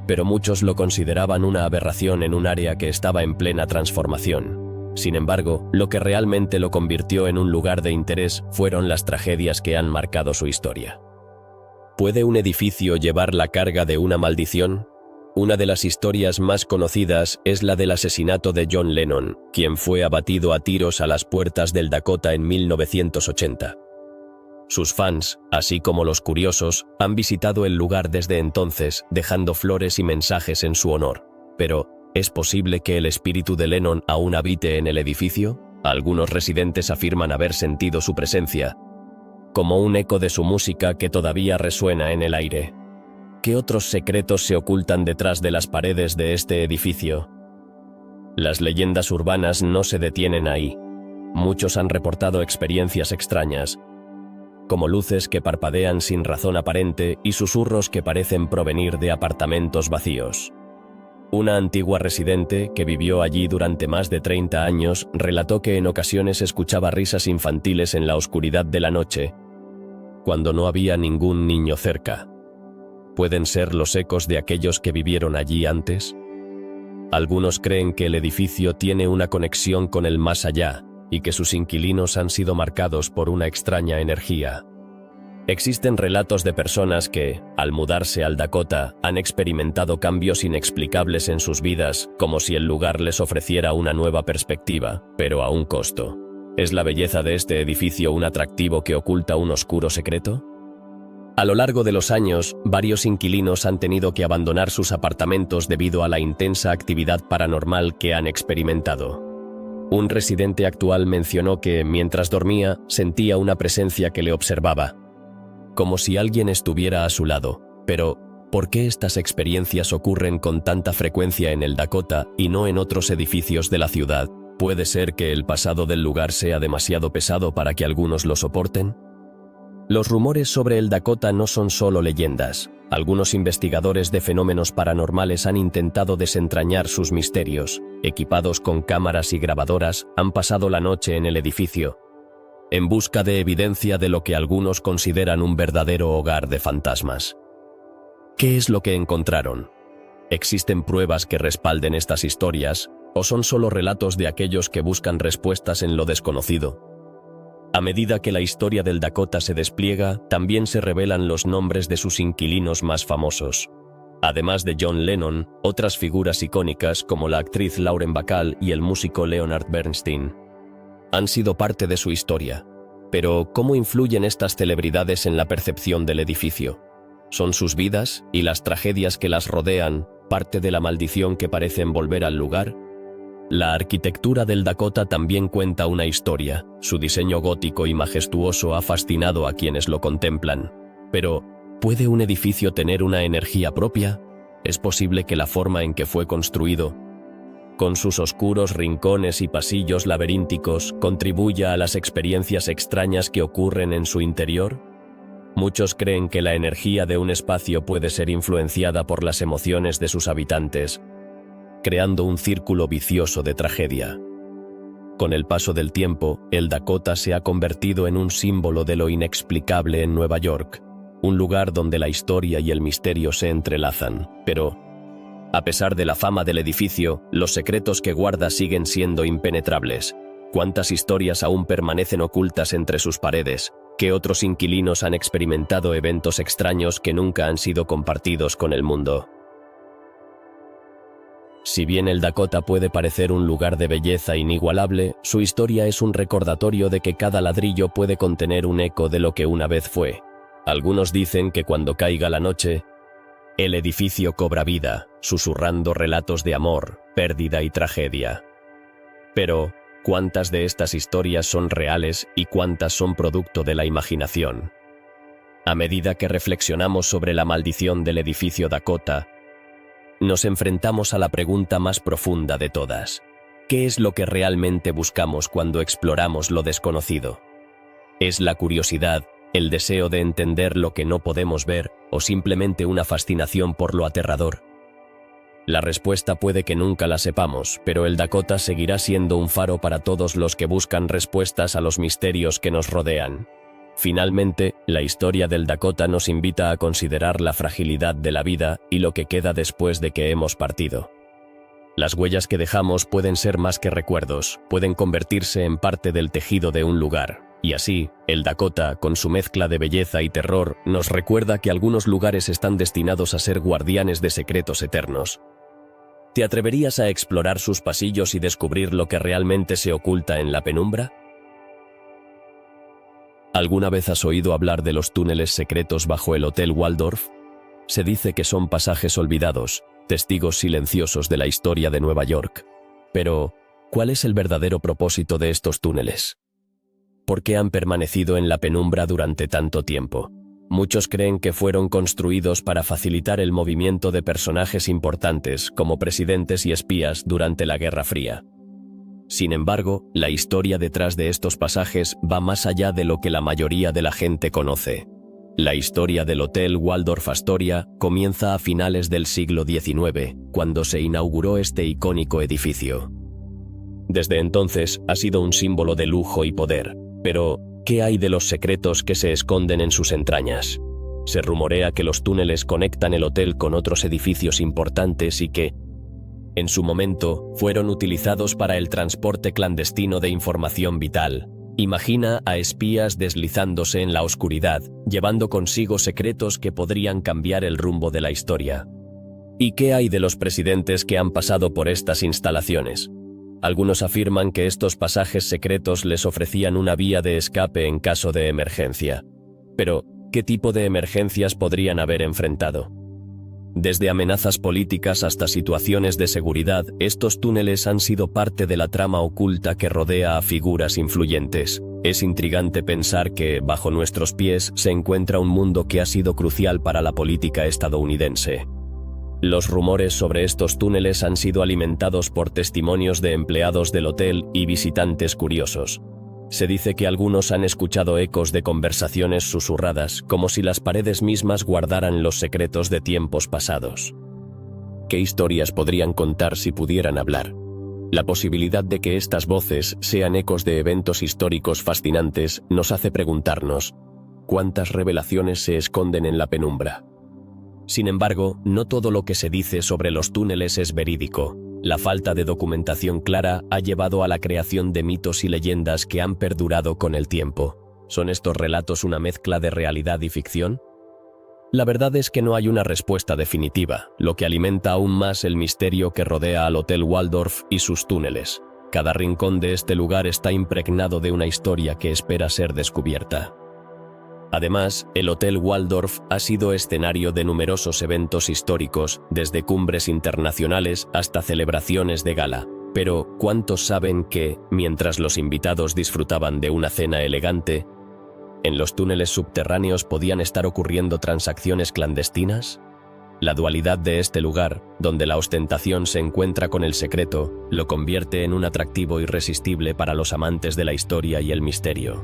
pero muchos lo consideraban una aberración en un área que estaba en plena transformación. Sin embargo, lo que realmente lo convirtió en un lugar de interés fueron las tragedias que han marcado su historia. ¿Puede un edificio llevar la carga de una maldición? Una de las historias más conocidas es la del asesinato de John Lennon, quien fue abatido a tiros a las puertas del Dakota en 1980. Sus fans, así como los curiosos, han visitado el lugar desde entonces, dejando flores y mensajes en su honor. Pero, ¿es posible que el espíritu de Lennon aún habite en el edificio? Algunos residentes afirman haber sentido su presencia, como un eco de su música que todavía resuena en el aire. ¿Qué otros secretos se ocultan detrás de las paredes de este edificio? Las leyendas urbanas no se detienen ahí. Muchos han reportado experiencias extrañas, como luces que parpadean sin razón aparente y susurros que parecen provenir de apartamentos vacíos. Una antigua residente, que vivió allí durante más de 30 años, relató que en ocasiones escuchaba risas infantiles en la oscuridad de la noche, cuando no había ningún niño cerca. ¿Pueden ser los ecos de aquellos que vivieron allí antes? Algunos creen que el edificio tiene una conexión con el más allá y que sus inquilinos han sido marcados por una extraña energía. Existen relatos de personas que, al mudarse al Dakota, han experimentado cambios inexplicables en sus vidas, como si el lugar les ofreciera una nueva perspectiva, pero a un costo. ¿Es la belleza de este edificio un atractivo que oculta un oscuro secreto? A lo largo de los años, varios inquilinos han tenido que abandonar sus apartamentos debido a la intensa actividad paranormal que han experimentado. Un residente actual mencionó que, mientras dormía, sentía una presencia que le observaba, como si alguien estuviera a su lado. Pero, ¿por qué estas experiencias ocurren con tanta frecuencia en el Dakota y no en otros edificios de la ciudad? ¿Puede ser que el pasado del lugar sea demasiado pesado para que algunos lo soporten? Los rumores sobre el Dakota no son solo leyendas. Algunos investigadores de fenómenos paranormales han intentado desentrañar sus misterios. Equipados con cámaras y grabadoras, han pasado la noche en el edificio, en busca de evidencia de lo que algunos consideran un verdadero hogar de fantasmas. ¿Qué es lo que encontraron? ¿Existen pruebas que respalden estas historias, o son solo relatos de aquellos que buscan respuestas en lo desconocido? A medida que la historia del Dakota se despliega, también se revelan los nombres de sus inquilinos más famosos. Además de John Lennon, otras figuras icónicas como la actriz Lauren Bacall y el músico Leonard Bernstein han sido parte de su historia. Pero, ¿cómo influyen estas celebridades en la percepción del edificio? ¿Son sus vidas y las tragedias que las rodean parte de la maldición que parece envolver al lugar? La arquitectura del Dakota también cuenta una historia. Su diseño gótico y majestuoso ha fascinado a quienes lo contemplan. Pero, ¿puede un edificio tener una energía propia? ¿Es posible que la forma en que fue construido, con sus oscuros rincones y pasillos laberínticos, contribuya a las experiencias extrañas que ocurren en su interior? Muchos creen que la energía de un espacio puede ser influenciada por las emociones de sus habitantes, creando un círculo vicioso de tragedia. Con el paso del tiempo, el Dakota se ha convertido en un símbolo de lo inexplicable en Nueva York, un lugar donde la historia y el misterio se entrelazan. Pero, a pesar de la fama del edificio, los secretos que guarda siguen siendo impenetrables. ¿Cuántas historias aún permanecen ocultas entre sus paredes? ¿Qué otros inquilinos han experimentado eventos extraños que nunca han sido compartidos con el mundo? Si bien el Dakota puede parecer un lugar de belleza inigualable, su historia es un recordatorio de que cada ladrillo puede contener un eco de lo que una vez fue. Algunos dicen que cuando caiga la noche, el edificio cobra vida, susurrando relatos de amor, pérdida y tragedia. Pero, ¿cuántas de estas historias son reales y cuántas son producto de la imaginación? A medida que reflexionamos sobre la maldición del edificio Dakota, nos enfrentamos a la pregunta más profunda de todas. ¿Qué es lo que realmente buscamos cuando exploramos lo desconocido? ¿Es la curiosidad, el deseo de entender lo que no podemos ver, o simplemente una fascinación por lo aterrador? La respuesta puede que nunca la sepamos, pero el Dakota seguirá siendo un faro para todos los que buscan respuestas a los misterios que nos rodean. Finalmente, la historia del Dakota nos invita a considerar la fragilidad de la vida y lo que queda después de que hemos partido. Las huellas que dejamos pueden ser más que recuerdos, pueden convertirse en parte del tejido de un lugar. Y así, el Dakota, con su mezcla de belleza y terror, nos recuerda que algunos lugares están destinados a ser guardianes de secretos eternos. ¿Te atreverías a explorar sus pasillos y descubrir lo que realmente se oculta en la penumbra? ¿Alguna vez has oído hablar de los túneles secretos bajo el Hotel Waldorf? Se dice que son pasajes olvidados, testigos silenciosos de la historia de Nueva York. Pero, ¿cuál es el verdadero propósito de estos túneles? ¿Por qué han permanecido en la penumbra durante tanto tiempo? Muchos creen que fueron construidos para facilitar el movimiento de personajes importantes como presidentes y espías durante la Guerra Fría. Sin embargo, la historia detrás de estos pasajes va más allá de lo que la mayoría de la gente conoce. La historia del Hotel Waldorf Astoria comienza a finales del siglo XIX, cuando se inauguró este icónico edificio. Desde entonces ha sido un símbolo de lujo y poder, pero ¿qué hay de los secretos que se esconden en sus entrañas? Se rumorea que los túneles conectan el hotel con otros edificios importantes y que, en su momento, fueron utilizados para el transporte clandestino de información vital. Imagina a espías deslizándose en la oscuridad, llevando consigo secretos que podrían cambiar el rumbo de la historia. ¿Y qué hay de los presidentes que han pasado por estas instalaciones? Algunos afirman que estos pasajes secretos les ofrecían una vía de escape en caso de emergencia. Pero, ¿qué tipo de emergencias podrían haber enfrentado? Desde amenazas políticas hasta situaciones de seguridad, estos túneles han sido parte de la trama oculta que rodea a figuras influyentes. Es intrigante pensar que, bajo nuestros pies, se encuentra un mundo que ha sido crucial para la política estadounidense. Los rumores sobre estos túneles han sido alimentados por testimonios de empleados del hotel y visitantes curiosos. Se dice que algunos han escuchado ecos de conversaciones susurradas, como si las paredes mismas guardaran los secretos de tiempos pasados. ¿Qué historias podrían contar si pudieran hablar? La posibilidad de que estas voces sean ecos de eventos históricos fascinantes nos hace preguntarnos, ¿cuántas revelaciones se esconden en la penumbra? Sin embargo, no todo lo que se dice sobre los túneles es verídico. La falta de documentación clara ha llevado a la creación de mitos y leyendas que han perdurado con el tiempo. ¿Son estos relatos una mezcla de realidad y ficción? La verdad es que no hay una respuesta definitiva, lo que alimenta aún más el misterio que rodea al Hotel Waldorf y sus túneles. Cada rincón de este lugar está impregnado de una historia que espera ser descubierta. Además, el Hotel Waldorf ha sido escenario de numerosos eventos históricos, desde cumbres internacionales hasta celebraciones de gala. Pero, ¿cuántos saben que, mientras los invitados disfrutaban de una cena elegante, en los túneles subterráneos podían estar ocurriendo transacciones clandestinas? La dualidad de este lugar, donde la ostentación se encuentra con el secreto, lo convierte en un atractivo irresistible para los amantes de la historia y el misterio.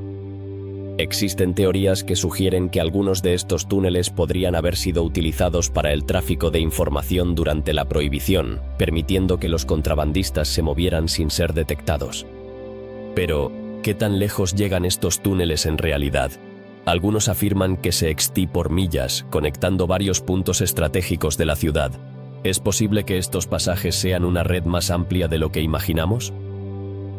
Existen teorías que sugieren que algunos de estos túneles podrían haber sido utilizados para el tráfico de información durante la prohibición, permitiendo que los contrabandistas se movieran sin ser detectados. Pero, ¿qué tan lejos llegan estos túneles en realidad? Algunos afirman que se extienden por millas, conectando varios puntos estratégicos de la ciudad. ¿Es posible que estos pasajes sean una red más amplia de lo que imaginamos?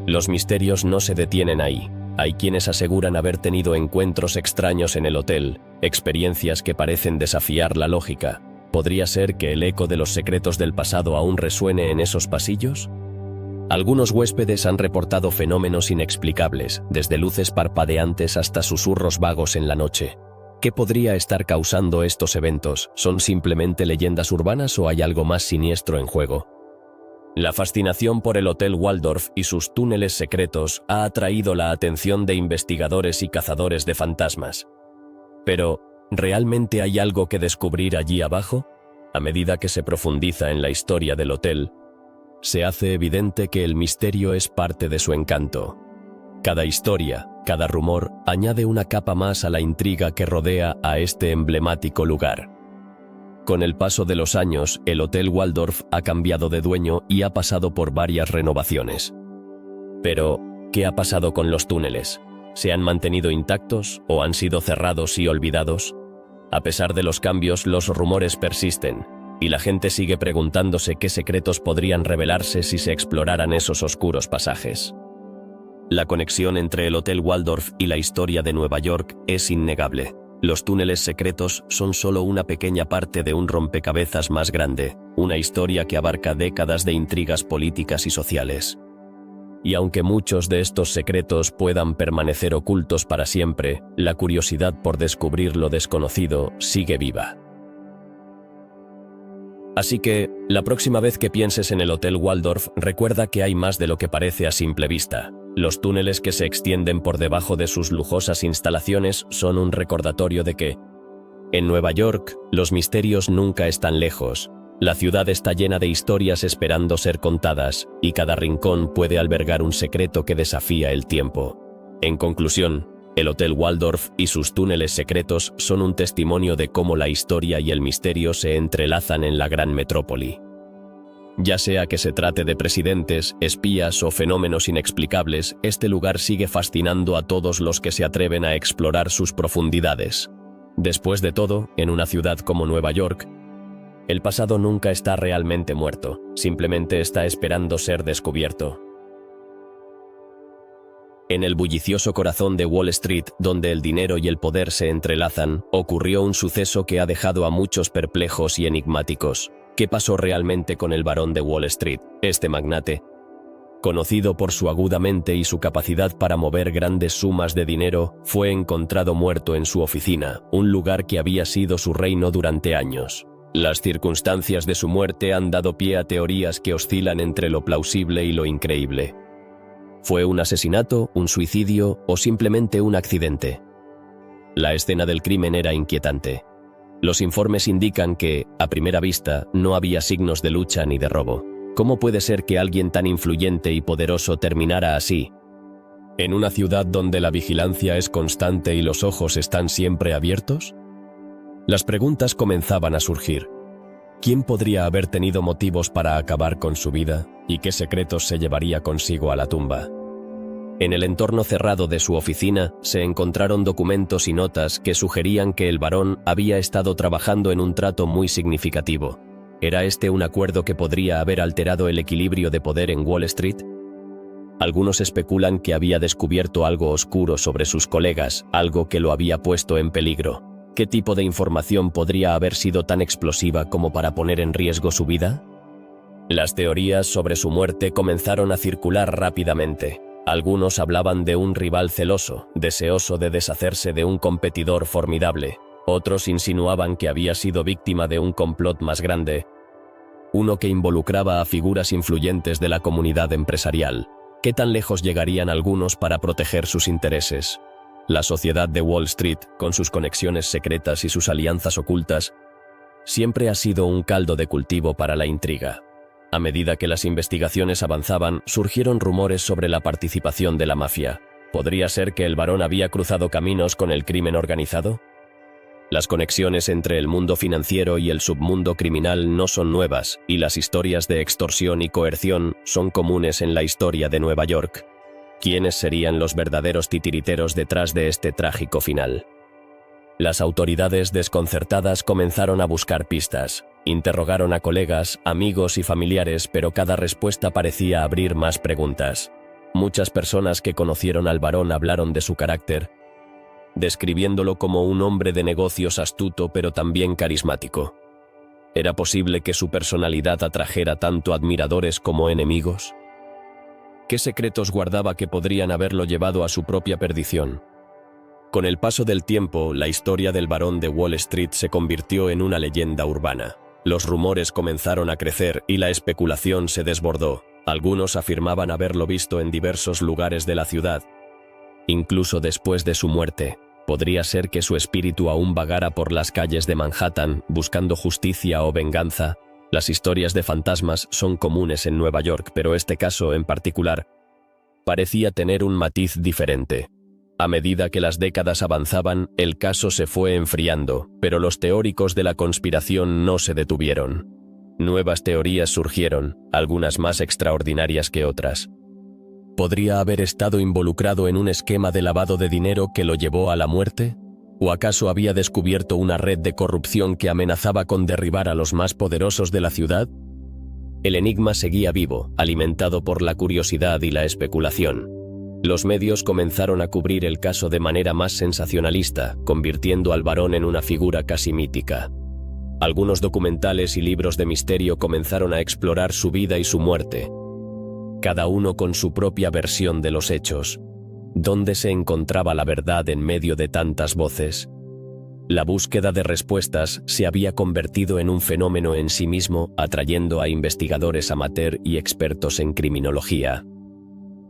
Los misterios no se detienen ahí. Hay quienes aseguran haber tenido encuentros extraños en el hotel, experiencias que parecen desafiar la lógica. ¿Podría ser que el eco de los secretos del pasado aún resuene en esos pasillos? Algunos huéspedes han reportado fenómenos inexplicables, desde luces parpadeantes hasta susurros vagos en la noche. ¿Qué podría estar causando estos eventos? ¿Son simplemente leyendas urbanas o hay algo más siniestro en juego? La fascinación por el Hotel Waldorf y sus túneles secretos ha atraído la atención de investigadores y cazadores de fantasmas. Pero, ¿realmente hay algo que descubrir allí abajo? A medida que se profundiza en la historia del hotel, se hace evidente que el misterio es parte de su encanto. Cada historia, cada rumor, añade una capa más a la intriga que rodea a este emblemático lugar. Con el paso de los años, el Hotel Waldorf ha cambiado de dueño y ha pasado por varias renovaciones. Pero, ¿qué ha pasado con los túneles? ¿Se han mantenido intactos o han sido cerrados y olvidados? A pesar de los cambios, los rumores persisten, y la gente sigue preguntándose qué secretos podrían revelarse si se exploraran esos oscuros pasajes. La conexión entre el Hotel Waldorf y la historia de Nueva York es innegable. Los túneles secretos son solo una pequeña parte de un rompecabezas más grande, una historia que abarca décadas de intrigas políticas y sociales. Y aunque muchos de estos secretos puedan permanecer ocultos para siempre, la curiosidad por descubrir lo desconocido sigue viva. Así que, la próxima vez que pienses en el Hotel Waldorf, recuerda que hay más de lo que parece a simple vista. Los túneles que se extienden por debajo de sus lujosas instalaciones son un recordatorio de que, en Nueva York, los misterios nunca están lejos. La ciudad está llena de historias esperando ser contadas, y cada rincón puede albergar un secreto que desafía el tiempo. En conclusión, el Hotel Waldorf y sus túneles secretos son un testimonio de cómo la historia y el misterio se entrelazan en la gran metrópoli. Ya sea que se trate de presidentes, espías o fenómenos inexplicables, este lugar sigue fascinando a todos los que se atreven a explorar sus profundidades. Después de todo, en una ciudad como Nueva York, el pasado nunca está realmente muerto, simplemente está esperando ser descubierto. En el bullicioso corazón de Wall Street, donde el dinero y el poder se entrelazan, ocurrió un suceso que ha dejado a muchos perplejos y enigmáticos. ¿Qué pasó realmente con el barón de Wall Street, este magnate? Conocido por su aguda mente y su capacidad para mover grandes sumas de dinero, fue encontrado muerto en su oficina, un lugar que había sido su reino durante años. Las circunstancias de su muerte han dado pie a teorías que oscilan entre lo plausible y lo increíble. ¿Fue un asesinato, un suicidio o simplemente un accidente? La escena del crimen era inquietante. Los informes indican que, a primera vista, no había signos de lucha ni de robo. ¿Cómo puede ser que alguien tan influyente y poderoso terminara así? ¿En una ciudad donde la vigilancia es constante y los ojos están siempre abiertos? Las preguntas comenzaban a surgir. ¿Quién podría haber tenido motivos para acabar con su vida? ¿Y qué secretos se llevaría consigo a la tumba? En el entorno cerrado de su oficina, se encontraron documentos y notas que sugerían que el barón había estado trabajando en un trato muy significativo. ¿Era este un acuerdo que podría haber alterado el equilibrio de poder en Wall Street? Algunos especulan que había descubierto algo oscuro sobre sus colegas, algo que lo había puesto en peligro. ¿Qué tipo de información podría haber sido tan explosiva como para poner en riesgo su vida? Las teorías sobre su muerte comenzaron a circular rápidamente. Algunos hablaban de un rival celoso, deseoso de deshacerse de un competidor formidable. Otros insinuaban que había sido víctima de un complot más grande, uno que involucraba a figuras influyentes de la comunidad empresarial. ¿Qué tan lejos llegarían algunos para proteger sus intereses? La sociedad de Wall Street, con sus conexiones secretas y sus alianzas ocultas, siempre ha sido un caldo de cultivo para la intriga. A medida que las investigaciones avanzaban, surgieron rumores sobre la participación de la mafia. ¿Podría ser que el barón había cruzado caminos con el crimen organizado? Las conexiones entre el mundo financiero y el submundo criminal no son nuevas, y las historias de extorsión y coerción son comunes en la historia de Nueva York. ¿Quiénes serían los verdaderos titiriteros detrás de este trágico final? Las autoridades desconcertadas comenzaron a buscar pistas. Interrogaron a colegas, amigos y familiares, pero cada respuesta parecía abrir más preguntas. Muchas personas que conocieron al barón hablaron de su carácter, describiéndolo como un hombre de negocios astuto pero también carismático. ¿Era posible que su personalidad atrajera tanto admiradores como enemigos? ¿Qué secretos guardaba que podrían haberlo llevado a su propia perdición? Con el paso del tiempo, la historia del Barón de Wall Street se convirtió en una leyenda urbana. Los rumores comenzaron a crecer y la especulación se desbordó. Algunos afirmaban haberlo visto en diversos lugares de la ciudad. Incluso después de su muerte, podría ser que su espíritu aún vagara por las calles de Manhattan buscando justicia o venganza. Las historias de fantasmas son comunes en Nueva York, pero este caso en particular parecía tener un matiz diferente. A medida que las décadas avanzaban, el caso se fue enfriando, pero los teóricos de la conspiración no se detuvieron. Nuevas teorías surgieron, algunas más extraordinarias que otras. ¿Podría haber estado involucrado en un esquema de lavado de dinero que lo llevó a la muerte? ¿O acaso había descubierto una red de corrupción que amenazaba con derribar a los más poderosos de la ciudad? El enigma seguía vivo, alimentado por la curiosidad y la especulación. Los medios comenzaron a cubrir el caso de manera más sensacionalista, convirtiendo al barón en una figura casi mítica. Algunos documentales y libros de misterio comenzaron a explorar su vida y su muerte, cada uno con su propia versión de los hechos. ¿Dónde se encontraba la verdad en medio de tantas voces? La búsqueda de respuestas se había convertido en un fenómeno en sí mismo, atrayendo a investigadores amateur y expertos en criminología.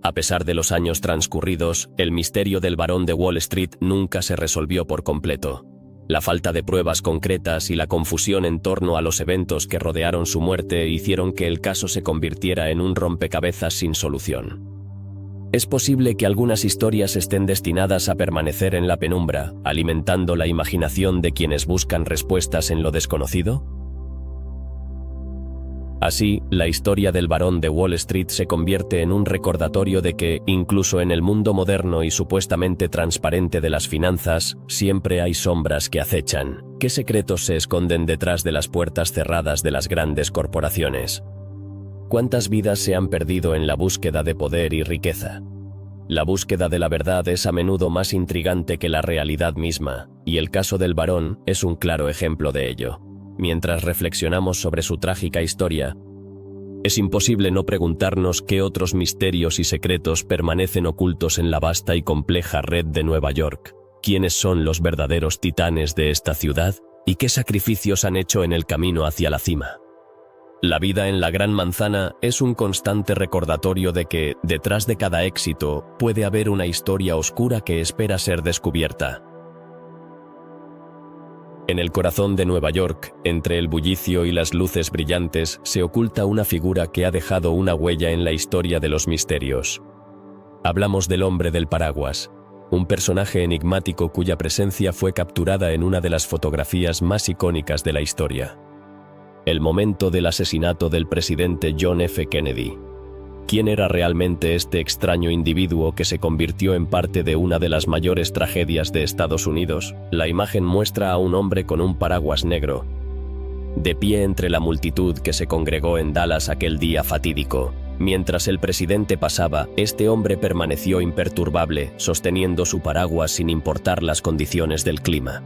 A pesar de los años transcurridos, el misterio del Barón de Wall Street nunca se resolvió por completo. La falta de pruebas concretas y la confusión en torno a los eventos que rodearon su muerte hicieron que el caso se convirtiera en un rompecabezas sin solución. Es posible que algunas historias estén destinadas a permanecer en la penumbra, alimentando la imaginación de quienes buscan respuestas en lo desconocido. Así, la historia del Barón de Wall Street se convierte en un recordatorio de que, incluso en el mundo moderno y supuestamente transparente de las finanzas, siempre hay sombras que acechan. ¿Qué secretos se esconden detrás de las puertas cerradas de las grandes corporaciones? ¿Cuántas vidas se han perdido en la búsqueda de poder y riqueza? La búsqueda de la verdad es a menudo más intrigante que la realidad misma, y el caso del Barón es un claro ejemplo de ello. Mientras reflexionamos sobre su trágica historia, es imposible no preguntarnos qué otros misterios y secretos permanecen ocultos en la vasta y compleja red de Nueva York. ¿Quiénes son los verdaderos titanes de esta ciudad? ¿Y qué sacrificios han hecho en el camino hacia la cima? La vida en la Gran Manzana es un constante recordatorio de que, detrás de cada éxito, puede haber una historia oscura que espera ser descubierta. En el corazón de Nueva York, entre el bullicio y las luces brillantes, se oculta una figura que ha dejado una huella en la historia de los misterios. Hablamos del hombre del paraguas, un personaje enigmático cuya presencia fue capturada en una de las fotografías más icónicas de la historia. El momento del asesinato del presidente John F. Kennedy. ¿Quién era realmente este extraño individuo que se convirtió en parte de una de las mayores tragedias de Estados Unidos? La imagen muestra a un hombre con un paraguas negro, de pie entre la multitud que se congregó en Dallas aquel día fatídico. Mientras el presidente pasaba, este hombre permaneció imperturbable, sosteniendo su paraguas sin importar las condiciones del clima.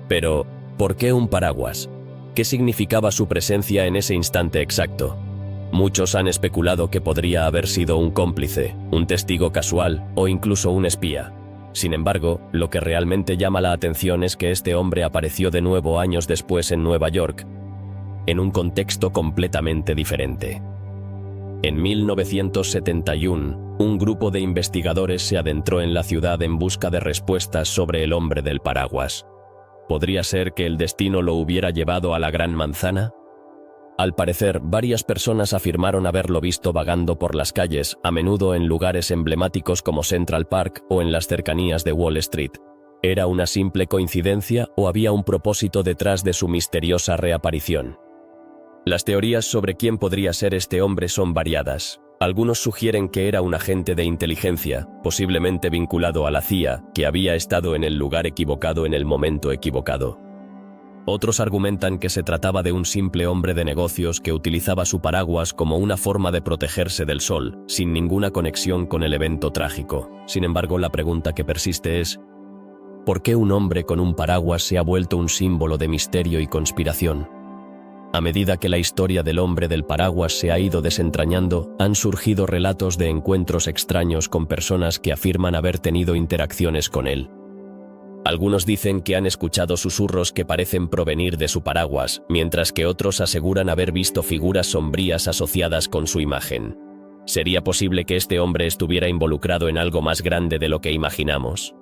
Pero, ¿por qué un paraguas? ¿Qué significaba su presencia en ese instante exacto? Muchos han especulado que podría haber sido un cómplice, un testigo casual o incluso un espía. Sin embargo, lo que realmente llama la atención es que este hombre apareció de nuevo años después en Nueva York, en un contexto completamente diferente. En 1971, un grupo de investigadores se adentró en la ciudad en busca de respuestas sobre el hombre del paraguas. ¿Podría ser que el destino lo hubiera llevado a la Gran Manzana? Al parecer, varias personas afirmaron haberlo visto vagando por las calles, a menudo en lugares emblemáticos como Central Park o en las cercanías de Wall Street. ¿Era una simple coincidencia o había un propósito detrás de su misteriosa reaparición? Las teorías sobre quién podría ser este hombre son variadas. Algunos sugieren que era un agente de inteligencia, posiblemente vinculado a la CIA, que había estado en el lugar equivocado en el momento equivocado. Otros argumentan que se trataba de un simple hombre de negocios que utilizaba su paraguas como una forma de protegerse del sol, sin ninguna conexión con el evento trágico. Sin embargo, la pregunta que persiste es: ¿por qué un hombre con un paraguas se ha vuelto un símbolo de misterio y conspiración? A medida que la historia del hombre del paraguas se ha ido desentrañando, han surgido relatos de encuentros extraños con personas que afirman haber tenido interacciones con él. Algunos dicen que han escuchado susurros que parecen provenir de su paraguas, mientras que otros aseguran haber visto figuras sombrías asociadas con su imagen. ¿Sería posible que este hombre estuviera involucrado en algo más grande de lo que imaginamos?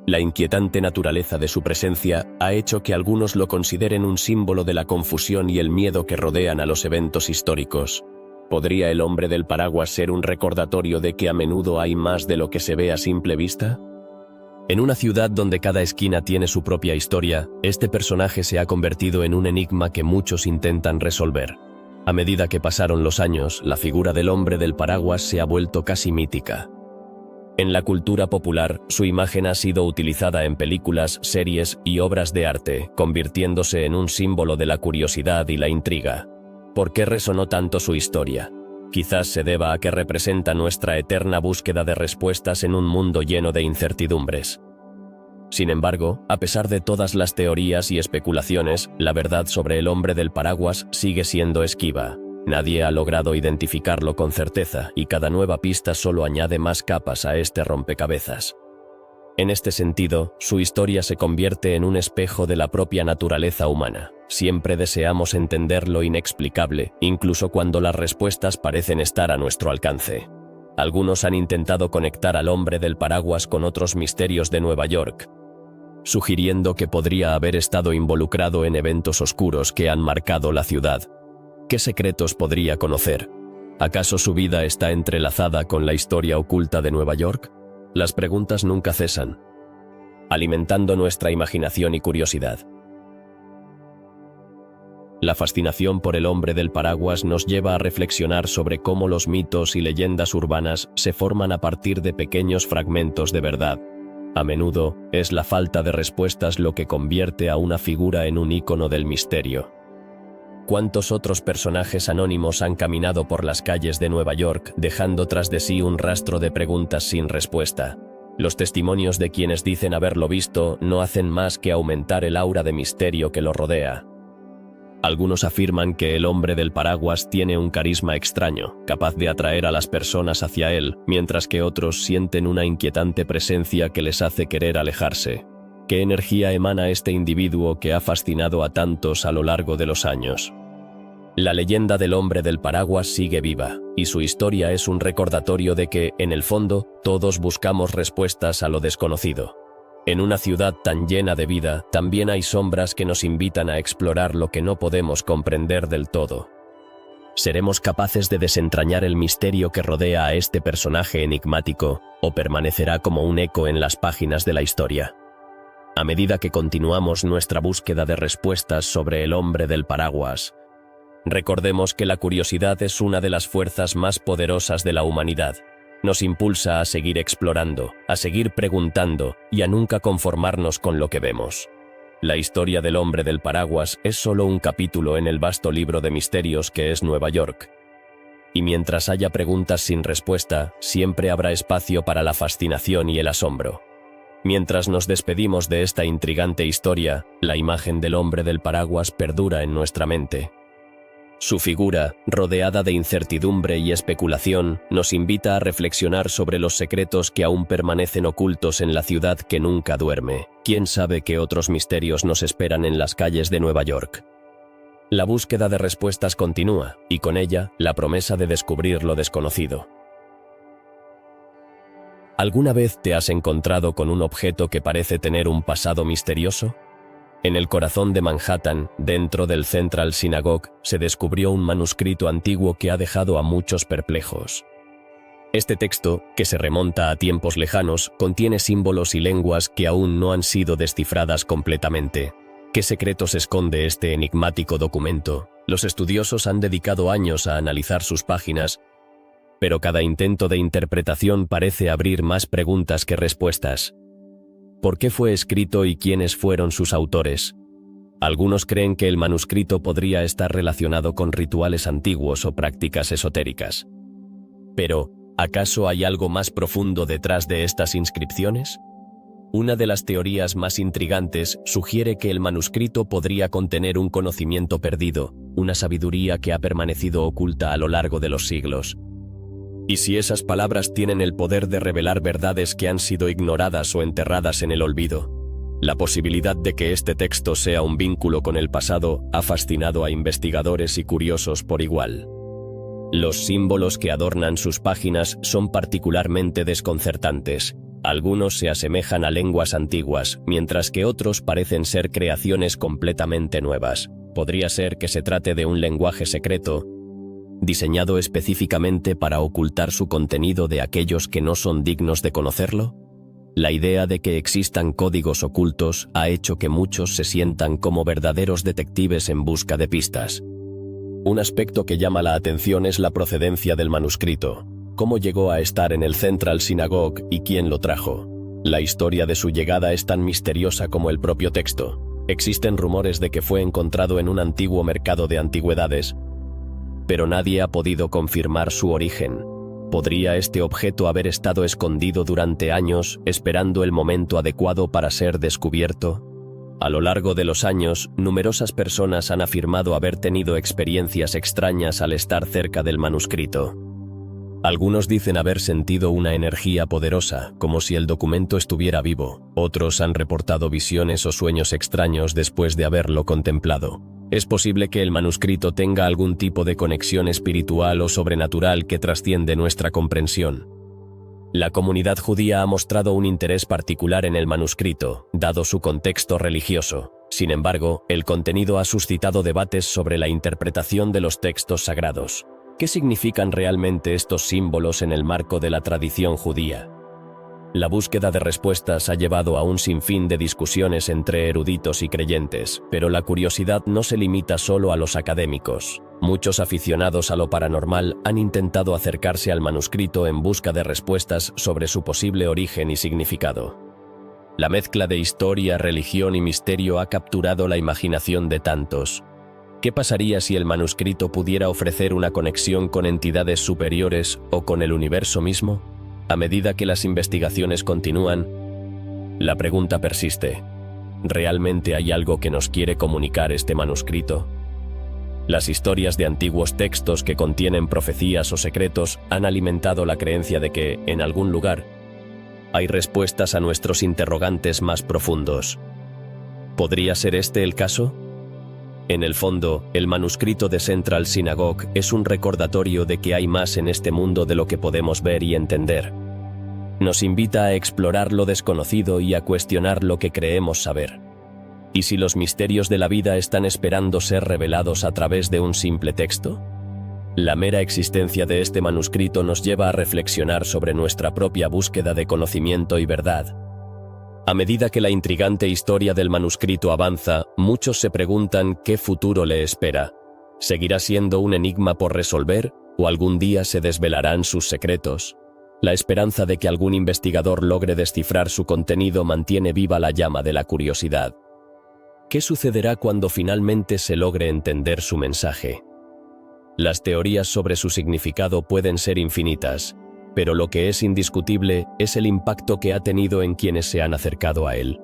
La inquietante naturaleza de su presencia ha hecho que algunos lo consideren un símbolo de la confusión y el miedo que rodean a los eventos históricos. ¿Podría el hombre del paraguas ser un recordatorio de que a menudo hay más de lo que se ve a simple vista? En una ciudad donde cada esquina tiene su propia historia, este personaje se ha convertido en un enigma que muchos intentan resolver. A medida que pasaron los años, la figura del hombre del paraguas se ha vuelto casi mítica. En la cultura popular, su imagen ha sido utilizada en películas, series y obras de arte, convirtiéndose en un símbolo de la curiosidad y la intriga. ¿Por qué resonó tanto su historia? Quizás se deba a que representa nuestra eterna búsqueda de respuestas en un mundo lleno de incertidumbres. Sin embargo, a pesar de todas las teorías y especulaciones, la verdad sobre el hombre del paraguas sigue siendo esquiva. Nadie ha logrado identificarlo con certeza y cada nueva pista solo añade más capas a este rompecabezas. En este sentido, su historia se convierte en un espejo de la propia naturaleza humana. Siempre deseamos entender lo inexplicable, incluso cuando las respuestas parecen estar a nuestro alcance. Algunos han intentado conectar al hombre del paraguas con otros misterios de Nueva York, sugiriendo que podría haber estado involucrado en eventos oscuros que han marcado la ciudad. ¿Qué secretos podría conocer? ¿Acaso su vida está entrelazada con la historia oculta de Nueva York? Las preguntas nunca cesan, alimentando nuestra imaginación y curiosidad. La fascinación por el hombre del paraguas nos lleva a reflexionar sobre cómo los mitos y leyendas urbanas se forman a partir de pequeños fragmentos de verdad. A menudo, es la falta de respuestas lo que convierte a una figura en un ícono del misterio. ¿Cuántos otros personajes anónimos han caminado por las calles de Nueva York dejando tras de sí un rastro de preguntas sin respuesta? Los testimonios de quienes dicen haberlo visto no hacen más que aumentar el aura de misterio que lo rodea. Algunos afirman que el hombre del paraguas tiene un carisma extraño, capaz de atraer a las personas hacia él, mientras que otros sienten una inquietante presencia que les hace querer alejarse. ¿Qué energía emana este individuo que ha fascinado a tantos a lo largo de los años? La leyenda del hombre del paraguas sigue viva, y su historia es un recordatorio de que, en el fondo, todos buscamos respuestas a lo desconocido. En una ciudad tan llena de vida, también hay sombras que nos invitan a explorar lo que no podemos comprender del todo. ¿Seremos capaces de desentrañar el misterio que rodea a este personaje enigmático, o permanecerá como un eco en las páginas de la historia? A medida que continuamos nuestra búsqueda de respuestas sobre el hombre del paraguas, recordemos que la curiosidad es una de las fuerzas más poderosas de la humanidad. Nos impulsa a seguir explorando, a seguir preguntando y a nunca conformarnos con lo que vemos. La historia del hombre del paraguas es solo un capítulo en el vasto libro de misterios que es Nueva York. Y mientras haya preguntas sin respuesta, siempre habrá espacio para la fascinación y el asombro. Mientras nos despedimos de esta intrigante historia, la imagen del hombre del paraguas perdura en nuestra mente. Su figura, rodeada de incertidumbre y especulación, nos invita a reflexionar sobre los secretos que aún permanecen ocultos en la ciudad que nunca duerme. ¿Quién sabe qué otros misterios nos esperan en las calles de Nueva York? La búsqueda de respuestas continúa, y con ella, la promesa de descubrir lo desconocido. ¿Alguna vez te has encontrado con un objeto que parece tener un pasado misterioso? En el corazón de Manhattan, dentro del Central Synagogue, se descubrió un manuscrito antiguo que ha dejado a muchos perplejos. Este texto, que se remonta a tiempos lejanos, contiene símbolos y lenguas que aún no han sido descifradas completamente. ¿Qué secretos esconde este enigmático documento? Los estudiosos han dedicado años a analizar sus páginas, pero cada intento de interpretación parece abrir más preguntas que respuestas. ¿Por qué fue escrito y quiénes fueron sus autores? Algunos creen que el manuscrito podría estar relacionado con rituales antiguos o prácticas esotéricas. Pero, ¿acaso hay algo más profundo detrás de estas inscripciones? Una de las teorías más intrigantes sugiere que el manuscrito podría contener un conocimiento perdido, una sabiduría que ha permanecido oculta a lo largo de los siglos. ¿Y si esas palabras tienen el poder de revelar verdades que han sido ignoradas o enterradas en el olvido? La posibilidad de que este texto sea un vínculo con el pasado ha fascinado a investigadores y curiosos por igual. Los símbolos que adornan sus páginas son particularmente desconcertantes. Algunos se asemejan a lenguas antiguas, mientras que otros parecen ser creaciones completamente nuevas. ¿Podría ser que se trate de un lenguaje secreto, diseñado específicamente para ocultar su contenido de aquellos que no son dignos de conocerlo? La idea de que existan códigos ocultos ha hecho que muchos se sientan como verdaderos detectives en busca de pistas. Un aspecto que llama la atención es la procedencia del manuscrito. ¿Cómo llegó a estar en el Central Synagogue y quién lo trajo? La historia de su llegada es tan misteriosa como el propio texto. Existen rumores de que fue encontrado en un antiguo mercado de antigüedades, pero nadie ha podido confirmar su origen. ¿Podría este objeto haber estado escondido durante años, esperando el momento adecuado para ser descubierto? A lo largo de los años, numerosas personas han afirmado haber tenido experiencias extrañas al estar cerca del manuscrito. Algunos dicen haber sentido una energía poderosa, como si el documento estuviera vivo. Otros han reportado visiones o sueños extraños después de haberlo contemplado. Es posible que el manuscrito tenga algún tipo de conexión espiritual o sobrenatural que trasciende nuestra comprensión. La comunidad judía ha mostrado un interés particular en el manuscrito, dado su contexto religioso. Sin embargo, el contenido ha suscitado debates sobre la interpretación de los textos sagrados. ¿Qué significan realmente estos símbolos en el marco de la tradición judía? La búsqueda de respuestas ha llevado a un sinfín de discusiones entre eruditos y creyentes, pero la curiosidad no se limita solo a los académicos. Muchos aficionados a lo paranormal han intentado acercarse al manuscrito en busca de respuestas sobre su posible origen y significado. La mezcla de historia, religión y misterio ha capturado la imaginación de tantos. ¿Qué pasaría si el manuscrito pudiera ofrecer una conexión con entidades superiores o con el universo mismo? A medida que las investigaciones continúan, la pregunta persiste. ¿Realmente hay algo que nos quiere comunicar este manuscrito? Las historias de antiguos textos que contienen profecías o secretos han alimentado la creencia de que, en algún lugar, hay respuestas a nuestros interrogantes más profundos. ¿Podría ser este el caso? En el fondo, el manuscrito de Central Synagogue es un recordatorio de que hay más en este mundo de lo que podemos ver y entender. Nos invita a explorar lo desconocido y a cuestionar lo que creemos saber. ¿Y si los misterios de la vida están esperando ser revelados a través de un simple texto? La mera existencia de este manuscrito nos lleva a reflexionar sobre nuestra propia búsqueda de conocimiento y verdad. A medida que la intrigante historia del manuscrito avanza, muchos se preguntan qué futuro le espera. ¿Seguirá siendo un enigma por resolver o algún día se desvelarán sus secretos? La esperanza de que algún investigador logre descifrar su contenido mantiene viva la llama de la curiosidad. ¿Qué sucederá cuando finalmente se logre entender su mensaje? Las teorías sobre su significado pueden ser infinitas, pero lo que es indiscutible es el impacto que ha tenido en quienes se han acercado a él.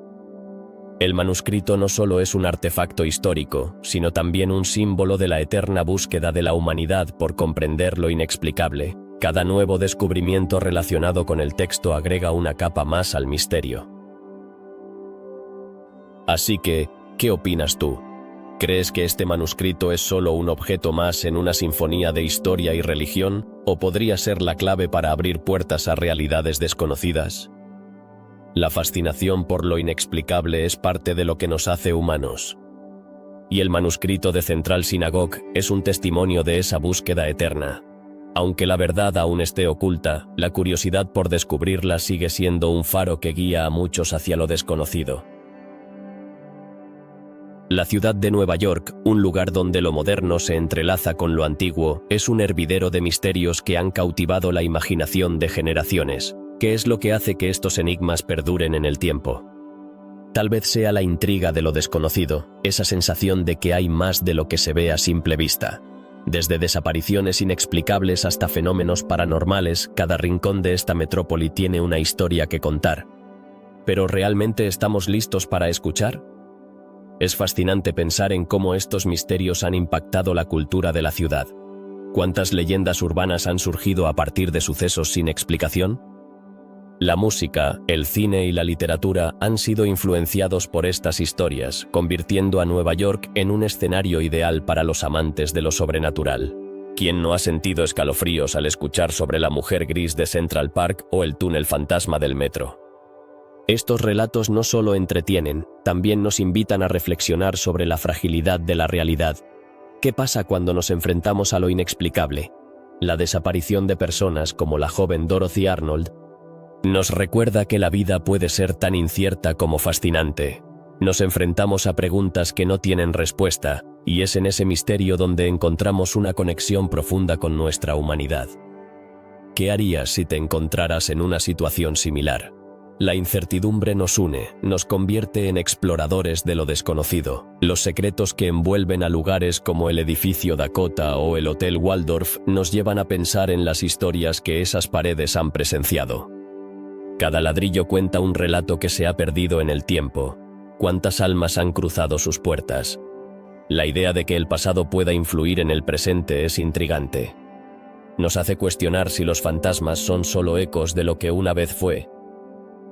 El manuscrito no solo es un artefacto histórico, sino también un símbolo de la eterna búsqueda de la humanidad por comprender lo inexplicable. Cada nuevo descubrimiento relacionado con el texto agrega una capa más al misterio. Así que, ¿qué opinas tú? ¿Crees que este manuscrito es solo un objeto más en una sinfonía de historia y religión, o podría ser la clave para abrir puertas a realidades desconocidas? La fascinación por lo inexplicable es parte de lo que nos hace humanos. Y el manuscrito de Central Synagogue es un testimonio de esa búsqueda eterna. Aunque la verdad aún esté oculta, la curiosidad por descubrirla sigue siendo un faro que guía a muchos hacia lo desconocido. La ciudad de Nueva York, un lugar donde lo moderno se entrelaza con lo antiguo, es un hervidero de misterios que han cautivado la imaginación de generaciones. ¿Qué es lo que hace que estos enigmas perduren en el tiempo? Tal vez sea la intriga de lo desconocido, esa sensación de que hay más de lo que se ve a simple vista. Desde desapariciones inexplicables hasta fenómenos paranormales, cada rincón de esta metrópoli tiene una historia que contar. ¿Pero realmente estamos listos para escuchar? Es fascinante pensar en cómo estos misterios han impactado la cultura de la ciudad. ¿Cuántas leyendas urbanas han surgido a partir de sucesos sin explicación? La música, el cine y la literatura han sido influenciados por estas historias, convirtiendo a Nueva York en un escenario ideal para los amantes de lo sobrenatural. ¿Quién no ha sentido escalofríos al escuchar sobre la mujer gris de Central Park o el túnel fantasma del metro? Estos relatos no solo entretienen, también nos invitan a reflexionar sobre la fragilidad de la realidad. ¿Qué pasa cuando nos enfrentamos a lo inexplicable? La desaparición de personas como la joven Dorothy Arnold nos recuerda que la vida puede ser tan incierta como fascinante. Nos enfrentamos a preguntas que no tienen respuesta, y es en ese misterio donde encontramos una conexión profunda con nuestra humanidad. ¿Qué harías si te encontraras en una situación similar? La incertidumbre nos une, nos convierte en exploradores de lo desconocido. Los secretos que envuelven a lugares como el edificio Dakota o el Hotel Waldorf nos llevan a pensar en las historias que esas paredes han presenciado. Cada ladrillo cuenta un relato que se ha perdido en el tiempo. ¿Cuántas almas han cruzado sus puertas? La idea de que el pasado pueda influir en el presente es intrigante. Nos hace cuestionar si los fantasmas son solo ecos de lo que una vez fue,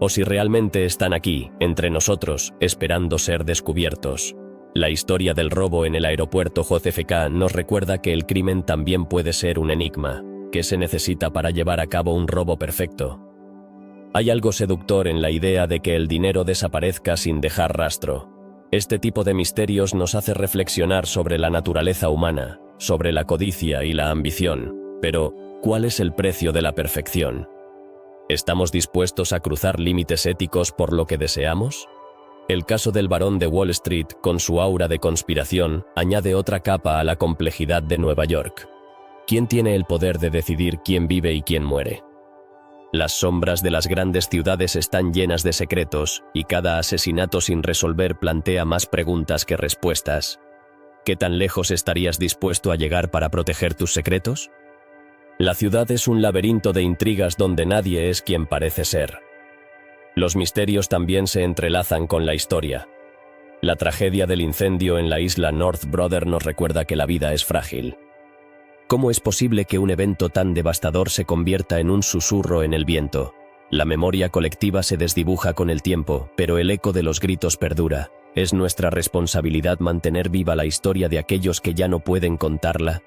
o si realmente están aquí, entre nosotros, esperando ser descubiertos. La historia del robo en el aeropuerto JFK nos recuerda que el crimen también puede ser un enigma. ¿Qué se necesita para llevar a cabo un robo perfecto? Hay algo seductor en la idea de que el dinero desaparezca sin dejar rastro. Este tipo de misterios nos hace reflexionar sobre la naturaleza humana, sobre la codicia y la ambición. Pero, ¿cuál es el precio de la perfección? ¿Estamos dispuestos a cruzar límites éticos por lo que deseamos? El caso del Barón de Wall Street, con su aura de conspiración, añade otra capa a la complejidad de Nueva York. ¿Quién tiene el poder de decidir quién vive y quién muere? Las sombras de las grandes ciudades están llenas de secretos, y cada asesinato sin resolver plantea más preguntas que respuestas. ¿Qué tan lejos estarías dispuesto a llegar para proteger tus secretos? La ciudad es un laberinto de intrigas donde nadie es quien parece ser. Los misterios también se entrelazan con la historia. La tragedia del incendio en la isla North Brother nos recuerda que la vida es frágil. ¿Cómo es posible que un evento tan devastador se convierta en un susurro en el viento? La memoria colectiva se desdibuja con el tiempo, pero el eco de los gritos perdura. ¿Es nuestra responsabilidad mantener viva la historia de aquellos que ya no pueden contarla?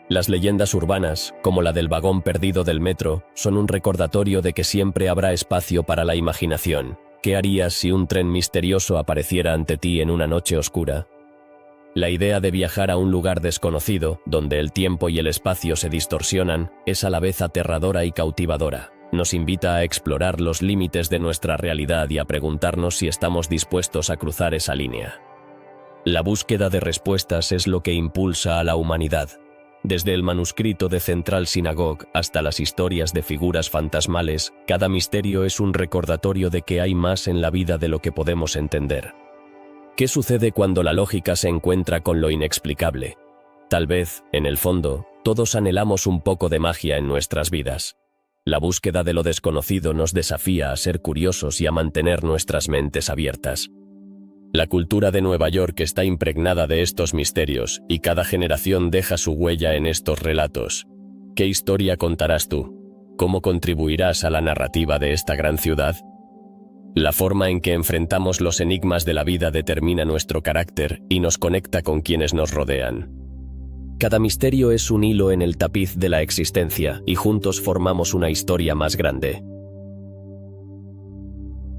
Las leyendas urbanas, como la del vagón perdido del metro, son un recordatorio de que siempre habrá espacio para la imaginación. ¿Qué harías si un tren misterioso apareciera ante ti en una noche oscura? La idea de viajar a un lugar desconocido, donde el tiempo y el espacio se distorsionan, es a la vez aterradora y cautivadora. Nos invita a explorar los límites de nuestra realidad y a preguntarnos si estamos dispuestos a cruzar esa línea. La búsqueda de respuestas es lo que impulsa a la humanidad. Desde el manuscrito de Central Synagogue hasta las historias de figuras fantasmales, cada misterio es un recordatorio de que hay más en la vida de lo que podemos entender. ¿Qué sucede cuando la lógica se encuentra con lo inexplicable? Tal vez, en el fondo, todos anhelamos un poco de magia en nuestras vidas. La búsqueda de lo desconocido nos desafía a ser curiosos y a mantener nuestras mentes abiertas. La cultura de Nueva York está impregnada de estos misterios, y cada generación deja su huella en estos relatos. ¿Qué historia contarás tú? ¿Cómo contribuirás a la narrativa de esta gran ciudad? La forma en que enfrentamos los enigmas de la vida determina nuestro carácter y nos conecta con quienes nos rodean. Cada misterio es un hilo en el tapiz de la existencia, y juntos formamos una historia más grande.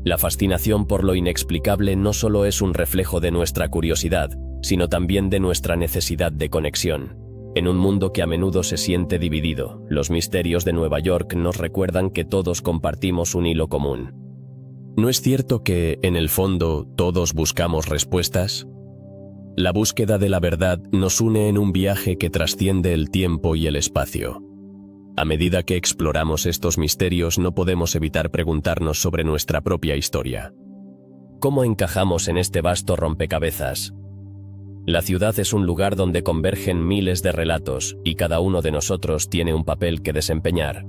La fascinación por lo inexplicable no solo es un reflejo de nuestra curiosidad, sino también de nuestra necesidad de conexión. En un mundo que a menudo se siente dividido, los misterios de Nueva York nos recuerdan que todos compartimos un hilo común. ¿No es cierto que, en el fondo, todos buscamos respuestas? La búsqueda de la verdad nos une en un viaje que trasciende el tiempo y el espacio. A medida que exploramos estos misterios, no podemos evitar preguntarnos sobre nuestra propia historia. ¿Cómo encajamos en este vasto rompecabezas? La ciudad es un lugar donde convergen miles de relatos, y cada uno de nosotros tiene un papel que desempeñar.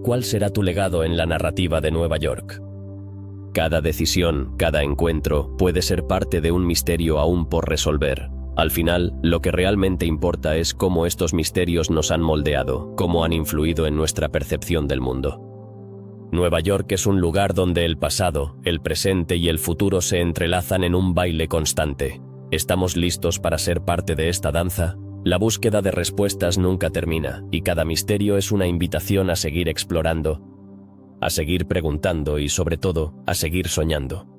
¿Cuál será tu legado en la narrativa de Nueva York? Cada decisión, cada encuentro, puede ser parte de un misterio aún por resolver. Al final, lo que realmente importa es cómo estos misterios nos han moldeado, cómo han influido en nuestra percepción del mundo. Nueva York es un lugar donde el pasado, el presente y el futuro se entrelazan en un baile constante. ¿Estamos listos para ser parte de esta danza? La búsqueda de respuestas nunca termina, y cada misterio es una invitación a seguir explorando, a seguir preguntando y, sobre todo, a seguir soñando.